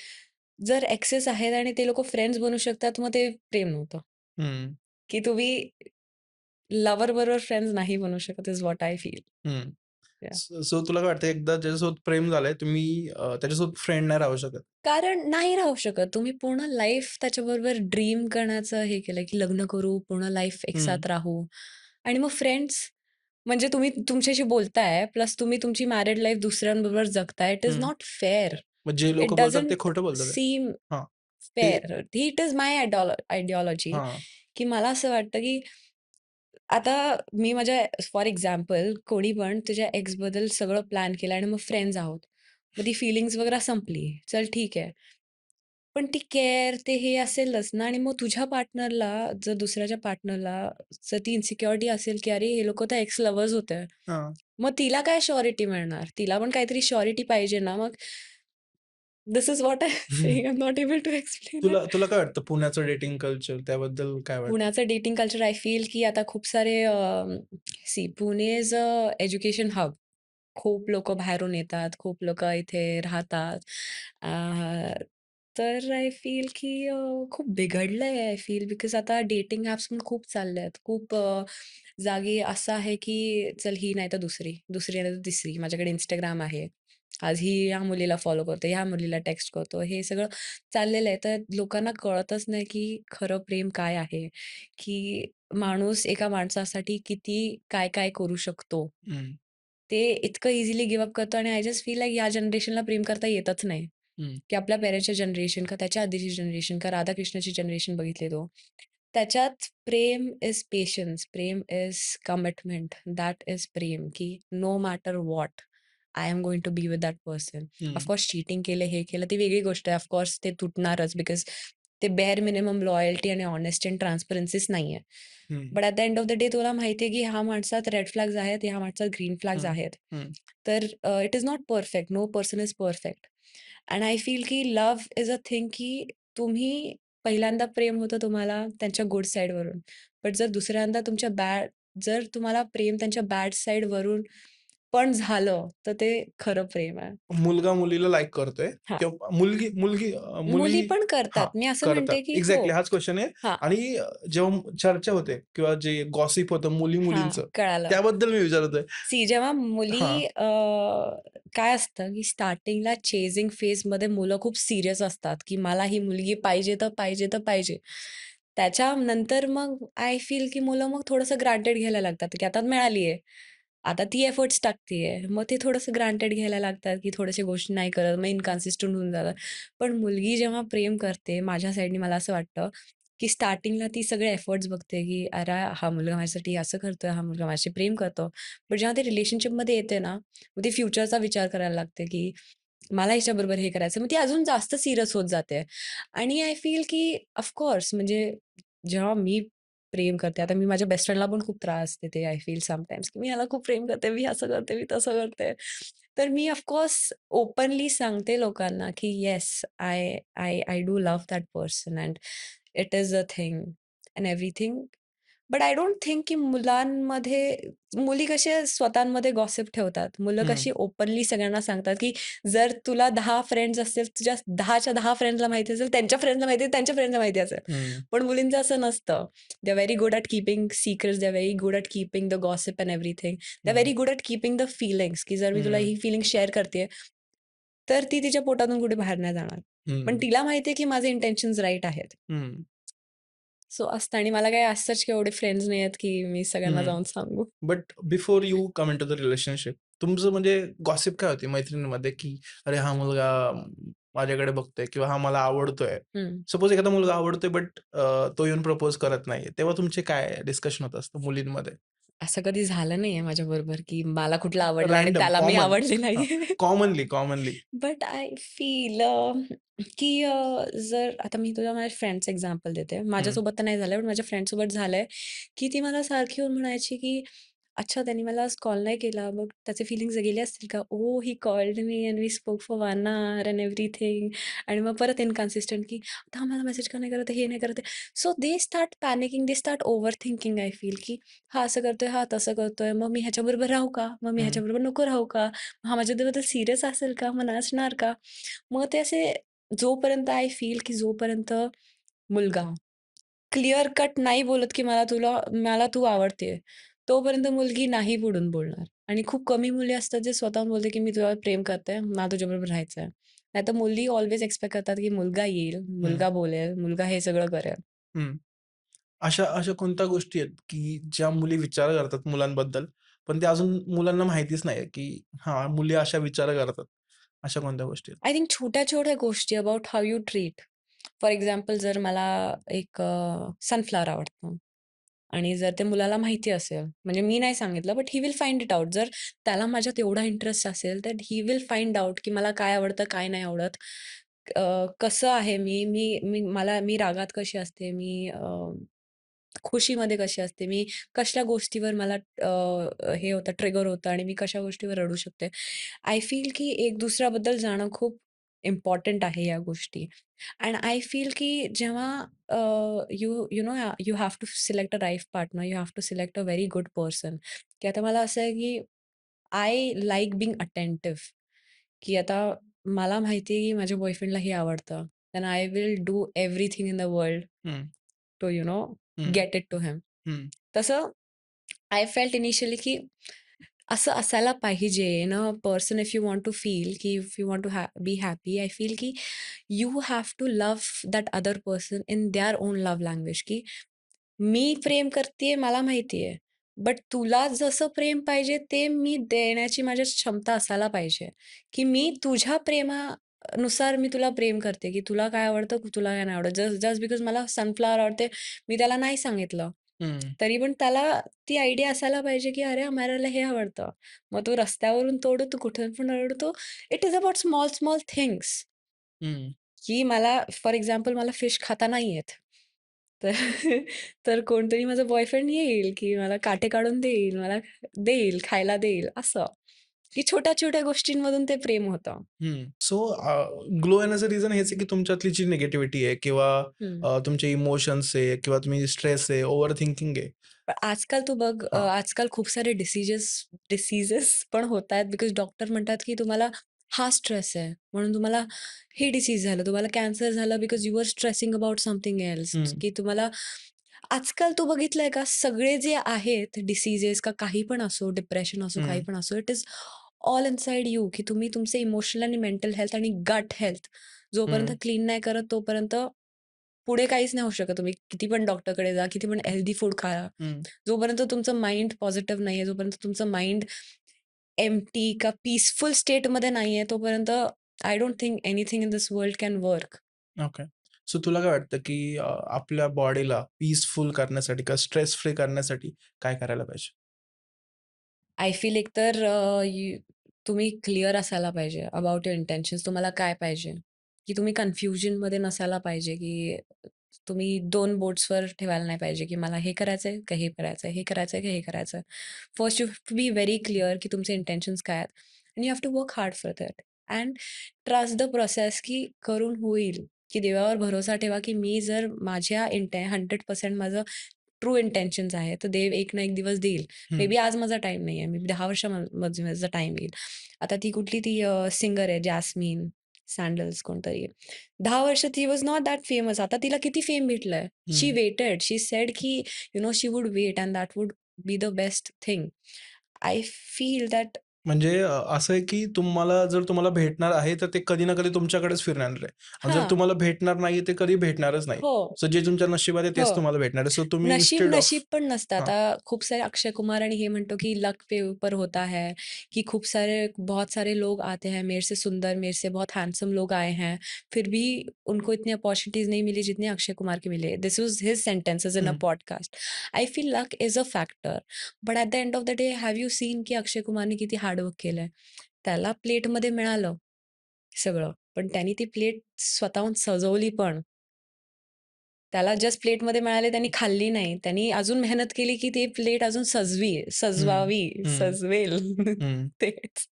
जर एक्सेस आहेत आणि ते लोकं फ्रेंड्स बनू शकतात, मग ते प्रेम नव्हतं. हं, की तुम्ही लव्हर बरोबर फ्रेंड्स नाही बनू शकत इज व्हॉट आय फील. हं. याह. सो तुला काय वाटतं एकदा ज्याच्यासोबत प्रेम झालंय तुम्ही त्याच्यासोबत फ्रेंड नाही राहू शकत? कारण नाही राहू शकत. तुम्ही पूर्ण लाईफ त्याच्याबरोबर ड्रीम करण्याचं हे केलंय, की लग्न करू, पूर्ण लाईफ हं, एकसाथ राहू आणि मग फ्रेंड्स म्हणजे तुम्ही तुमच्याशी बोलताय, प्लस तुम्ही तुमची मॅरिड लाईफ दुसऱ्यांबरोबर जगताय. इट इज हं. Not fair. मग जे इट लोकं बोलतात ते डझंट खोटं बोलतात आहे. सीम हां, ते fair. It is my ideology, हां, की मला असं वाटतं, की आता मी माझ्या फॉर एक्झाम्पल कोणी पण तुझ्या एक्सबद्दल सगळं प्लॅन केलं आणि मग फ्रेंड्स आहोत. मग ती फीलिंग्ज वगैरे संपली. चल ठीक आहे. पण ती केअर ते हे असेलच ना आणि मग तुझ्या पार्टनरला जर दुसऱ्याच्या पार्टनरला जर ती इन्सिक्युरिटी असेल, की अरे हे लोकं तर एक्स लव्हर्स होते. हां. मग तिला काय श्युरिटी मिळणार? तिला पण काहीतरी श्युरिटी पाहिजे ना. मग this is what I am saying. I am not able to explain तुला इट. तुला काय वाटतं पुण्याचं डेटिंग कल्चर त्याबद्दल काय वाटतं? पुण्याचं डेटिंग कल्चर आय फील की आता खूप सारे पुणे इज एज्युकेशन हब. खूप लोकं बाहेरून येतात, खूप लोकं इथे राहतात. अ, तर आय फील की खूप बिघडलंय आय फील बिकॉज आता डेटिंग ॲप्स पण खूप चालले आहेत. खूप जागी असं आहे की चल ही नाही तर दुसरी, दुसरी नाही तर तिसरी. माझ्याकडे Instagram आहे. आज ही ह्या मुलीला फॉलो करतो, ह्या मुलीला टेक्स्ट करतो. हे सगळं चाललेलं आहे. तर लोकांना कळतच नाही की खरं प्रेम काय आहे? की माणूस एका माणसासाठी किती काय-काय करू शकतो. हं, ते इतकं इझिली गिव्ह अप करतो आणि आय जस्ट फील लाइक या जनरेशनला प्रेम करता येतच नाही. हं, की आपल्या पेरेंट्सच्या जनरेशन का त्याच्या आधीची जनरेशन का राधाकृष्णाची जनरेशन बघितली तो. त्याच्यात प्रेम इज पेशन्स, प्रेम इज कमिटमेंट, दॅट इज प्रेम, की no matter what, I am going to be with that person. Hmm, of course cheating केलं, हे केलं, ती वेगळी गोष्ट आहे. ऑफकोर्स ते तुटणारच बिकॉज ते बेअर मिनिमम लॉयल्टी आणि हॉनेस्टी अँड ट्रान्सपरन्सीच नाहीये. Hmm, but at the end of the day तुला माहिती आहे, की ह्या माणसात रेड फ्लॅग्स आहेत, ह्या माणसात ग्रीन फ्लॅग्स हं, आहेत. हं, तर it is not perfect. No person is perfect. And I feel की लव्ह इज अ थिंग की तुम्ही पहिल्यांदा प्रेम होतं तुम्हाला त्यांच्या गुड साइडवरून. बट जर दुसऱ्यांदा जर तुम्हाला प्रेम त्यांच्या बॅड साइडवरून पण झालं, तर ते खरं प्रेम आहे. मुलगा मुलीला लाइक करतोय हां. किंवा मुलगी मुलगी मुली मुली पण हां, करतात. मी असं करतात. म्हणते की हो. एक्झॅक्टली हाच क्वेशन आहे हां, आणि जेव्हा चर्चा होते किंवा जे गॉसिप होतं हां. मुली-मुलींचं, कळालं. त्याबद्दल मी विचारतोय. जेव्हा मुली हां, काय असतं, की स्टार्टिंगला चेजिंग फेजमध्ये मुलं खूप सीरियस असतात, की मला ही मुलगी पाहिजे तर पाहिजे तर पाहिजे. त्याच्यानंतर मग आय फील, की मुलं मग थोडंसं ग्रांटेड घ्यायला लागतात, की आता मिळाली आहे. आता ती एफर्ट्स टाकतीये. मग ते थोडंसं ग्रांटेड घ्यायला लागतात, की थोड्याशा गोष्टी नाही करत. मग इन्कन्सिस्टंट होऊन जातात. पण मुलगी जेव्हा प्रेम करते, माझ्या साइडनी मला असं वाटतं, की स्टार्टिंगला ती सगळे एफर्ट्स बघते, की "अरे, हा मुलगा माझ्यासाठी असं करतोय, हा मुलगा माझ्याशी प्रेम करतो." पण जेव्हा ते रिलेशनशिपमध्ये येते ना, मग ती फ्युचरचा विचार करायला लागते, की मला हिच्याबरोबर हे करायचं. मग ती अजून जास्त सीरियस होत जाते. आणि आय फील की म्हणजे जेव्हा मी प्रेम करते, आता मी माझ्या बेस्ट फ्रेंडला पण खूप त्रास देते आय फील समटाईम्स, की मी ह्याला खूप प्रेम करते, मी असं करते, मी तसं करते. तर मी ओपनली सांगते लोकांना, की yes, I I I do love that person and it is a thing and everything. But I don't think की मुली कशा स्वतःमध्ये गॉसिप ठेवतात. मुलं हं, कशी ओपनली सगळ्यांना सांगतात, की जर तुला 10 फ्रेंड्स असतील, तुझ्या 10च्या 10 फ्रेंड्सला माहिती असेल, त्यांच्या फ्रेंड्सला माहिती आहे, त्यांच्या फ्रेंड्सला माहिती असेल. हं, पण मुलींचं असं नसतं. They are very good at keeping secrets, they are very good at keeping the gossip and everything. They are hmm, very good at keeping the feelings, की जर मी तुला हं, ही फीलिंग शेअर करतेय, तर ती तिच्या पोटातून कुठे बाहेर नाही जाणार. पण हं, तिला माहिती आहे, की माझे इंटेन्शन्स राइट आहेत. हं, सो असतं आणि मला काही as such एवढे फ्रेंड्स नाही आहेत, की मी सगळ्यांना हं. जाऊन सांगू. But before you come into the relationship तुमचं म्हणजे गॉसिप काय होती मैत्रिणींमध्ये, की "अरे, हा मुलगा माझ्याकडे बघतोय किंवा हा मला आवडतोय." हं. सपोज एखादा मुलगा आवडतोय बट तो येऊन प्रपोज करत नाहीये. तेव्हा तुमचे काय डिस्कशन होत असतं मुलींमध्ये? असं कधी झालं नाहीये माझ्याबरोबर, की मला कुठला आवडला आणि रँडम, त्याला मी कॉमन आवडले हां, नाहीये. कॉमनली. बट आय फील की जर आता मी तुला माझ्या फ्रेंडचं एक्झाम्पल देते. हं, माझ्यासोबत तर नाही झालंय, पण माझ्या फ्रेंडसोबत झालंय, की ती मला सारखी येऊन म्हणायची, की "अच्छा, त्याने मला आज कॉल नाही केला, मग त्याचे फीलिंग्स गेले असतील का? Oh! He called me and we spoke for 1 hour and everything." आणि मग परत इन्कन्सिस्टंट, की "आता हा मला मेसेज का नाही करत आहे? हे नाही करत आहे." So they start panicking, they start over thinking I feel, की हा असं करतोय, हा तसं करतोय, मग मी ह्याच्याबरोबर राहू का? मग मी हं, ह्याच्याबरोबर नको राहू का? हा माझ्याबद्दल सीरियस असेल का? मग नाचणार का? मग ते असे जोपर्यंत आय फील की जोपर्यंत मुलगा क्लिअर कट नाही बोलत की मला तू आवडते, तोपर्यंत मुलगी नाही पुढून बोलणार. आणि खूप कमी मुली असतात जे स्वतःहून बोलते की मी तुझ्यावर प्रेम करते, मला तुझ्याबरोबर राहायचंय. नाहीतर मुली ऑल्वेज एक्स्पेक्ट करतात की मुलगा येईल, हं, मुलगा बोलेल, मुलगा हे सगळं करेल. हं. अशा अशा कोणत्या गोष्टी आहेत, की ज्या मुली विचार करतात मुलांबद्दल, पण ते अजून मुलांना माहितीच नाही, की हां, मुली अशा विचार करतात. अशा कोणत्या गोष्टी आहेत? आय थिंक छोट्या-छोट्या गोष्टी about how you treat. For example जर मला एक सनफ्लॉवर आवडतं. आणि जर ते मुलाला माहिती असेल, म्हणजे मी नाही सांगितलं, but he will find it out. जर त्याला माझ्यात एवढा इंटरेस्ट असेल, तर ही विल फाइंड आउट, की मला काय आवडतं, काय नाही आवडत. कसं आहे मी, मी मी मला मी रागात कशी असते, खुशीमध्ये कशी असते, मी कसल्या गोष्टीवर मला हे होतं, ट्रिगर होतं आणि मी कशा गोष्टीवर रडू शकते. आय फील की एक दुसऱ्याबद्दल जाणं खूप इम्पोर्टंट आहे या गोष्टी. अँड आय फील की जेव्हा you know you have to select a life partner, you have to select a very good person. की आता मला असं आहे की आय लाइक बीइंग अटेंटिव्ह, की आता मला माहिती आहे की माझ्या बॉयफ्रेंडला हे आवडतं. then I will do everything in the world हं, to, हं, get it to him. हं, तसं आय फेल्ट इनिशियली की असं असायला पाहिजे in a person if you want to feel की if you want to be happy I feel की you have to love that other person in their own love language की मी प्रेम करतेय मला माहिती आहे. बट तुला जसं प्रेम पाहिजे ते मी देण्याची माझ्यात क्षमता असायला पाहिजे, की मी तुझ्या प्रेमानुसार मी तुला प्रेम करते, की तुला काय आवडतं, तुला काय नाही आवडत. जस्ट जस्ट बिकॉज मला सनफ्लॉवर आवडते, मी त्याला नाही सांगितलं. हं, तरी पण त्याला ती आयडिया असायला पाहिजे, की "अरे, अमेराला हे आवडतं." मग तो रस्त्यावरून तोडू, तू कुठून पण ओरडतो. It is about small, small things. हं, की मला फॉर एक्झाम्पल मला फिश खाता नाही येत. तर तर कोणतरी माझा बॉयफ्रेंड येईल, की मला काटे काढून देईल, मला देईल, खायला देईल असं. की छोट्या-छोट्या गोष्टींमधून ते प्रेम होतं. हं. सो ग्लो येण्याचं रिझन हेच आहे, की तुमच्यातली जी निगेटिव्हिटी आहे किंवा हं. तुमचे इमोशन्स आहे किंवा तुम्ही स्ट्रेस आहे, ओव्हर थिंकिंग आहे. पण आजकाल तू बघ हां. आजकाल खूप सारे डिसीजेस पण होतायत बिकॉज डॉक्टर म्हणतात, की तुम्हाला हा स्ट्रेस आहे, म्हणून तुम्हाला हे डिसीज झालं, तुम्हाला कॅन्सर झालं because you are stressing about something else, hmm, की तुम्हाला आजकाल तू बघितलंय का सगळे जे आहेत डिसीजेस का काही पण असो, डिप्रेशन असो, काही हं, पण असो, it is all inside you, की तुम्ही तुमचे इमोशनल आणि मेंटल हेल्थ आणि गट हेल्थ जोपर्यंत हं, क्लीन नाही करत, तोपर्यंत पुढे काहीच नाही होऊ शकत. तुम्ही किती पण डॉक्टरकडे जा, किती पण हेल्दी फूड खा. हं. जोपर्यंत तुमचं माइंड पॉझिटिव्ह नाहीये, जोपर्यंत तुमचं माइंड एम्प्टी का पीसफुल स्टेटमध्ये नाहीये, तोपर्यंत I don't think anything in this world can work. Okay. So तुला काय वाटतं, की आपल्या बॉडीला पीसफुल करण्यासाठी किंवा स्ट्रेस फ्री करण्यासाठी काय करायला पाहिजे? आय फील एकतर तुम्ही क्लिअर असायला पाहिजे अबाउट युअर इंटेन्शन्स. तुम्हाला काय पाहिजे? की तुम्ही कन्फ्युजनमध्ये नसायला पाहिजे, की तुम्ही 2 बोट्सवर ठेवायला नाही पाहिजे, की मला हे करायचंय का हे करायचंय, हे करायचंय का हे करायचंय. First you have to be very clear, की तुमचे इंटेन्शन्स काय आहेत आणि you have to work hard for that and trust the process, की करून होईल. की देवावर भरोसा ठेवा, की मी जर माझ्या 100% माझं ट्रू इंटेन्शन्स आहे, तर देव एक ना एक दिवस देईल. मे हं, बी आज माझा टाईम नाहीये. मे बी 10 वर्षामध्ये माझा टाईम येईल. आता ती कुठली ती सिंगर आहे जॅस्मिन सँडल्स कोणतरी आहे. 10 वर्ष ती वॉज नॉट दॅट फेमस. आता तिला किती फेम भेटलंय. शी हं. वेटेड. शी सेड की she would wait and that would be the best thing. I feel that म्हणजे असं आहे, की जर तुम्हाला भेटणार आहे, तर ते कधी ना कधी तुमच्याकडेच फिरणार आहे आणि जर हां. तुम्हाला भेटणार नाहीये, ते कधी भेटणारच नाही. हो, सो जे तुमच्या नशिबात आहे, तेच हो. तुम्हाला भेटणार आहे. सो तुम्ही नशीब इन्स्टेड ऑफ नशीब पण नसतं. हां, आता खूप सारे अक्षय कुमार आणि हे म्हणतो की लक पे ऊपर होता है, कि खूप सारे बहुत सारे लोग आते हैं, मेरे से सुंदर, मेरे से बहुत हैंडसम लोग आए हैं, फिर भी उनको इतनी अपॉर्च्युनिटीज़ नहीं मिली जितनी अक्षय कुमार को मिले. दिस वाज़ हिज सेंटेंसेस इन अ हं, podcast. I feel luck is a factor, but at the end of the day have you seen की अक्षय कुमारने किती हार्ड केलंय. त्याला प्लेटमध्ये मिळालं सगळं, पण त्याने ती प्लेट स्वतःहून सजवली पण. त्याला जस्ट प्लेटमध्ये मिळाले, त्यांनी खाल्ली नाही. त्यांनी अजून मेहनत केली, की ती प्लेट अजून हं, सजवावी, हं, सजवेल. हं. तेच.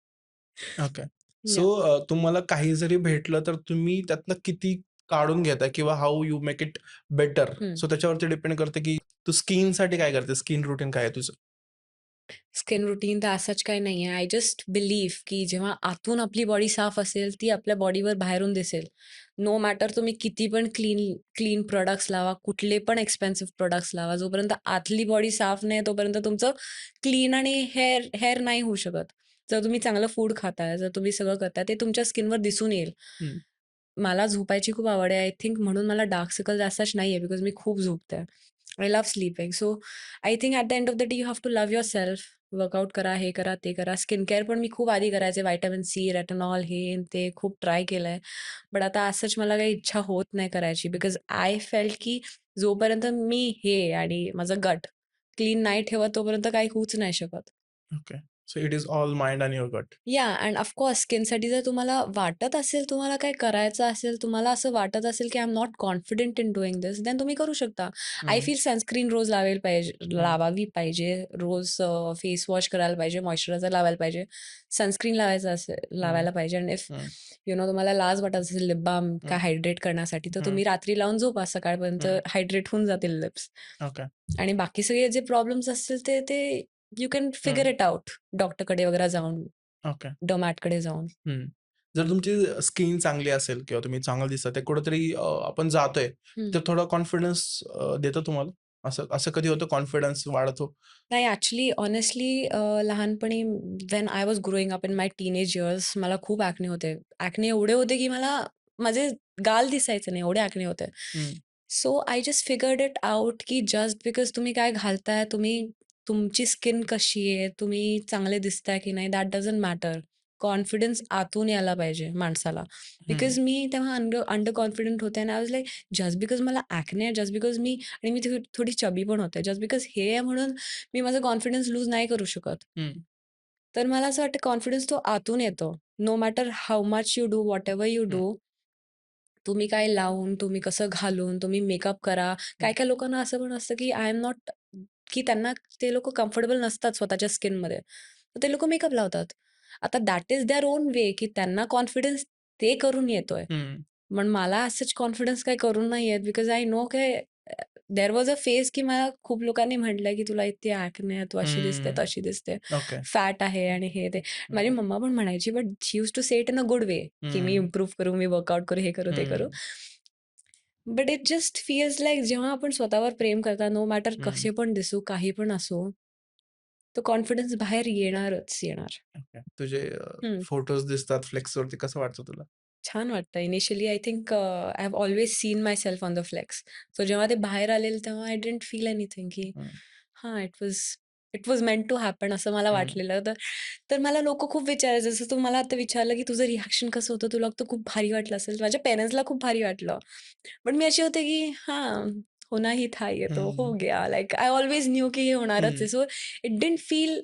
ओके. So yeah! तुम्हाला काही जरी भेटलं, तर तुम्ही त्यातनं किती काढून घेताय किंवा how you make it better. हं. सो त्याच्यावरती डिपेंड करते, की तू स्किनसाठी काय करते? स्किन रूटीन काय आहे तुझं? स्किन रूटीन तर असंच काही नाहीये. आय जस्ट बिलीव्ह, की जेव्हा आतून आपली बॉडी साफ असेल, ती आपल्या बॉडीवर बाहेरून दिसेल. नो मॅटर तुम्ही किती पण क्लीन क्लीन प्रॉडक्ट्स लावा, कुठले पण एक्सपेन्सिव्ह प्रॉडक्ट्स लावा. जोपर्यंत आतली बॉडी साफ नाही, तोपर्यंत तुमचं क्लीन आणि हेअर हेअर नाही होऊ शकत. जर तुम्ही चांगलं फूड खाताय, जर तुम्ही सगळं करताय, ते तुमच्या स्किनवर दिसून येईल. हं, मला झोपायची खूप आवड आहे. आय थिंक म्हणून मला डार्क सर्कल जास्तच नाहीये बिकॉज मी खूप झोपते. I love sleeping. So I think at the end of the day you have to love yourself. Workout करा, हे करा, ते करा. स्किन केअर पण मी खूप आधी करायचे. व्हिटॅमिन सी, रेटिनॉल हे अन् ते खूप ट्राय केलंय. बट आता असंच मला काही इच्छा होत नाही करायची बिकॉज आय फेल्ट की जोपर्यंत मी हे आणि माझं गट क्लीन नाही ठेवत, तोपर्यंत काही होऊच नाही शकत. Okay. So it is all mind end your गट. या अँड ऑफकोर्स स्किनसाठी जर तुम्हाला वाटत असेल, तुम्हाला काय करायचं असेल, तुम्हाला असं वाटत असेल, की I am not confident in doing this, then तुम्ही करू शकता. आय हं, फील सनस्क्रीन रोज हं, लावावी पाहिजे. रोज फेस वॉश करायला पाहिजे, मॉइश्चरायझर लावायला पाहिजे, सनस्क्रीन लावायचं असेल हं, लावायला पाहिजे आणि इफ हं, तुम्हाला लाज वाटत असेल लिप बाल्म का हं, हायड्रेट करण्यासाठी, तर हं, तुम्ही रात्री लावून झोपा. सकाळपर्यंत हं. हायड्रेट होऊन जातील लिप्स. ओके. आणि बाकी सगळे जे प्रॉब्लेम्स असतील ते ते यू कॅन फिगर हं, इट आउट डॉक्टरकडे वगैरे जाऊन, ओके. डर्मॅटकडे जाऊन. हं. जर तुमची स्किन चांगली असेल किंवा तुम्ही चांगलं दिसता ते कुठेतरी आपण जातोय, हं. तर थोडा कॉन्फिडन्स देतं तुम्हाला? असं असं कधी होतं कॉन्फिडन्स वाढतो? नाही ॲक्चुअली हॉनेस्टली लहानपणी when I was growing up in my teenage years मला खूप ॲक्ने होते. ॲक्ने एवढे होते, की मला माझे गाल दिसायचे नाही एवढे ॲक्ने होते. हं, so I just figured it out, की जस्ट बिकॉज तुम्ही काय घालताय, तुमची स्किन कशी आहे, तुम्ही चांगले दिसताय की नाही, दॅट डझंट मॅटर. कॉन्फिडन्स आतून यायला पाहिजे माणसाला. हं, बिकॉज मी तेव्हा अंडर कॉन्फिडंट होते आणि I was like just because मला ॲक्ने आहे, जस्ट बिकॉज आणि मी थोडी चबी पण होते. जस्ट बिकॉज हे आहे म्हणून मी माझा कॉन्फिडन्स लूज नाही करू शकत. हं, तर मला असं वाटतं कॉन्फिडन्स तो आतून येतो. No matter how much you do, whatever you hmm, do, तुम्ही काय लावून, तुम्ही कसं घालून, तुम्ही मेकअप करा. हं, काही-काही लोकांना असं पण असतं, की आय एम नॉट की त्यांना ते लोकं कम्फर्टेबल नसतात स्वतःच्या स्किनमध्ये. तर ते लोकं मेकअप लावतात. आता that is their own way, की त्यांना कॉन्फिडन्स ते करून येतोय. हं, पण मला ॲज सच कॉन्फिडन्स काही करून नाही येत बिकॉज आय नो की देअर वॉज अ फेज की मला खूप लोकांनी म्हटलंय की तुला इतके ॲक्ने आहे, तू अशी दिसते, हं. तशी दिसते, ओके. फॅट आहे आणि हे ते. माझी हं, मम्मा पण म्हणायची but she used to say it in a good way की मी हं, इम्प्रूव्ह करू, मी वर्कआउट करू, हे करू, ते करू. हं, but it just feels like जेव्हा आपण स्वतःवर प्रेम करता, नो मॅटर हं. कसे पण दिसू, काही पण असो, तो कॉन्फिडन्स बाहेर येणारच येणार. ओके. तुझे हं. फोटोज दिसतात फ्लेक्सवरती कसं वाटतं तुला? छान वाटतं. Initially I think I have always seen my self on the flex. So जेव्हा ते बाहेर आलेलं तेव्हा आय डिडंट फील एनिथिंग की हं, हां, it was meant to happen असं मला हं, वाटलेलं. तर तर मला लोकं खूप विचारायचे. जसं तू मला आता विचारलं, की तुझं रिएक्शन कसं होतं? तुला तर खूप भारी वाटलं असेल. माझ्या पेरेंट्सला खूप भारी वाटलं. पण मी अशी होते, की हां, होना ही था ये तो हो हं, गया. लाइक आय ऑल्वेज न्यू की हे होणारच हं. आहे. सो इट डिडंट फील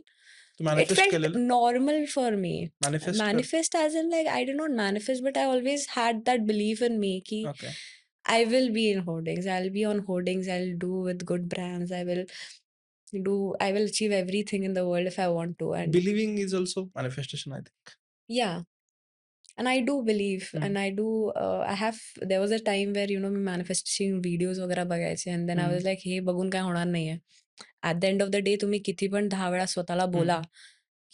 तू It मॅनिफेस्ट felt केलेलं? normal for me. मॅनिफेस्ट कर. Manifest as in like I did not manifest, but I always had that belief in me कि okay. I will be in hoardings. I'll be on hoardings. I'll do with good brands. I will achieve everything in the world if I want to. And believing is also manifestation I think. yeah, and I do believe, हं, and I have, there was a time where, me manifesting videos वगैरे बघायचे and then I हं, was like, हे बघून काय होणार नाहीये. At the end of the day तुम्ही किती पण 10 वेळा स्वतःला बोला, हं,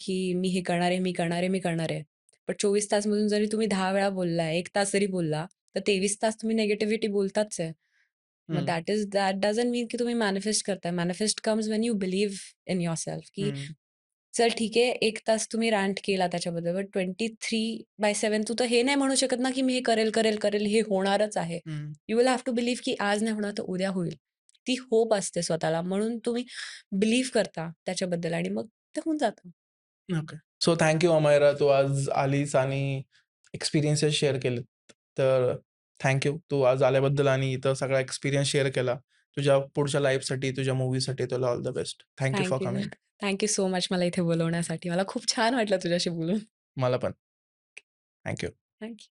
की मी हे करणार आहे, मी करणार आहे, मी करणार आहे. पण 24 तासमधून जरी तुम्ही 10 वेळा बोललाय, 1 तास जरी बोलला, तर 23 तास तुम्ही निगेटिव्हिटी बोलताच आहे. मग हं, दॅट डझंट मीन की तुम्ही मॅनिफेस्ट करताय. Manifest comes when you believe in yourself, की हं, चल ठीक आहे, 1 तास तुम्ही रॅन्ट केला त्याच्याबद्दल, बट 23/7 तू तर हे नाही म्हणू शकत ना, की मी हे करेल, करेल, करेल, हे होणारच आहे. हं. You will have to believe की आज नाही होणार तर उद्या होईल. ती होप असते स्वतःला म्हणून तुम्ही बिलीव्ह करता त्याच्याबद्दल आणि मग ते होऊन जातं. Okay. So thank you Amaira. तू आज आलीस आणि एक्सपिरियन्सेस शेअर केलेत. तर थँक यू. तू आज आल्याबद्दल आणि इथं सगळा एक्सपिरियन्स शेअर केला. तुझ्या पुढच्या लाईफसाठी, तुझ्या मूव्हीसाठी तुला all the best. Thank you for thank you. Coming. Thank you so much मला इथे बोलवण्यासाठी. मला खूप छान वाटलं तुझ्याशी बोलून. मला पण. Thank you. Thank you.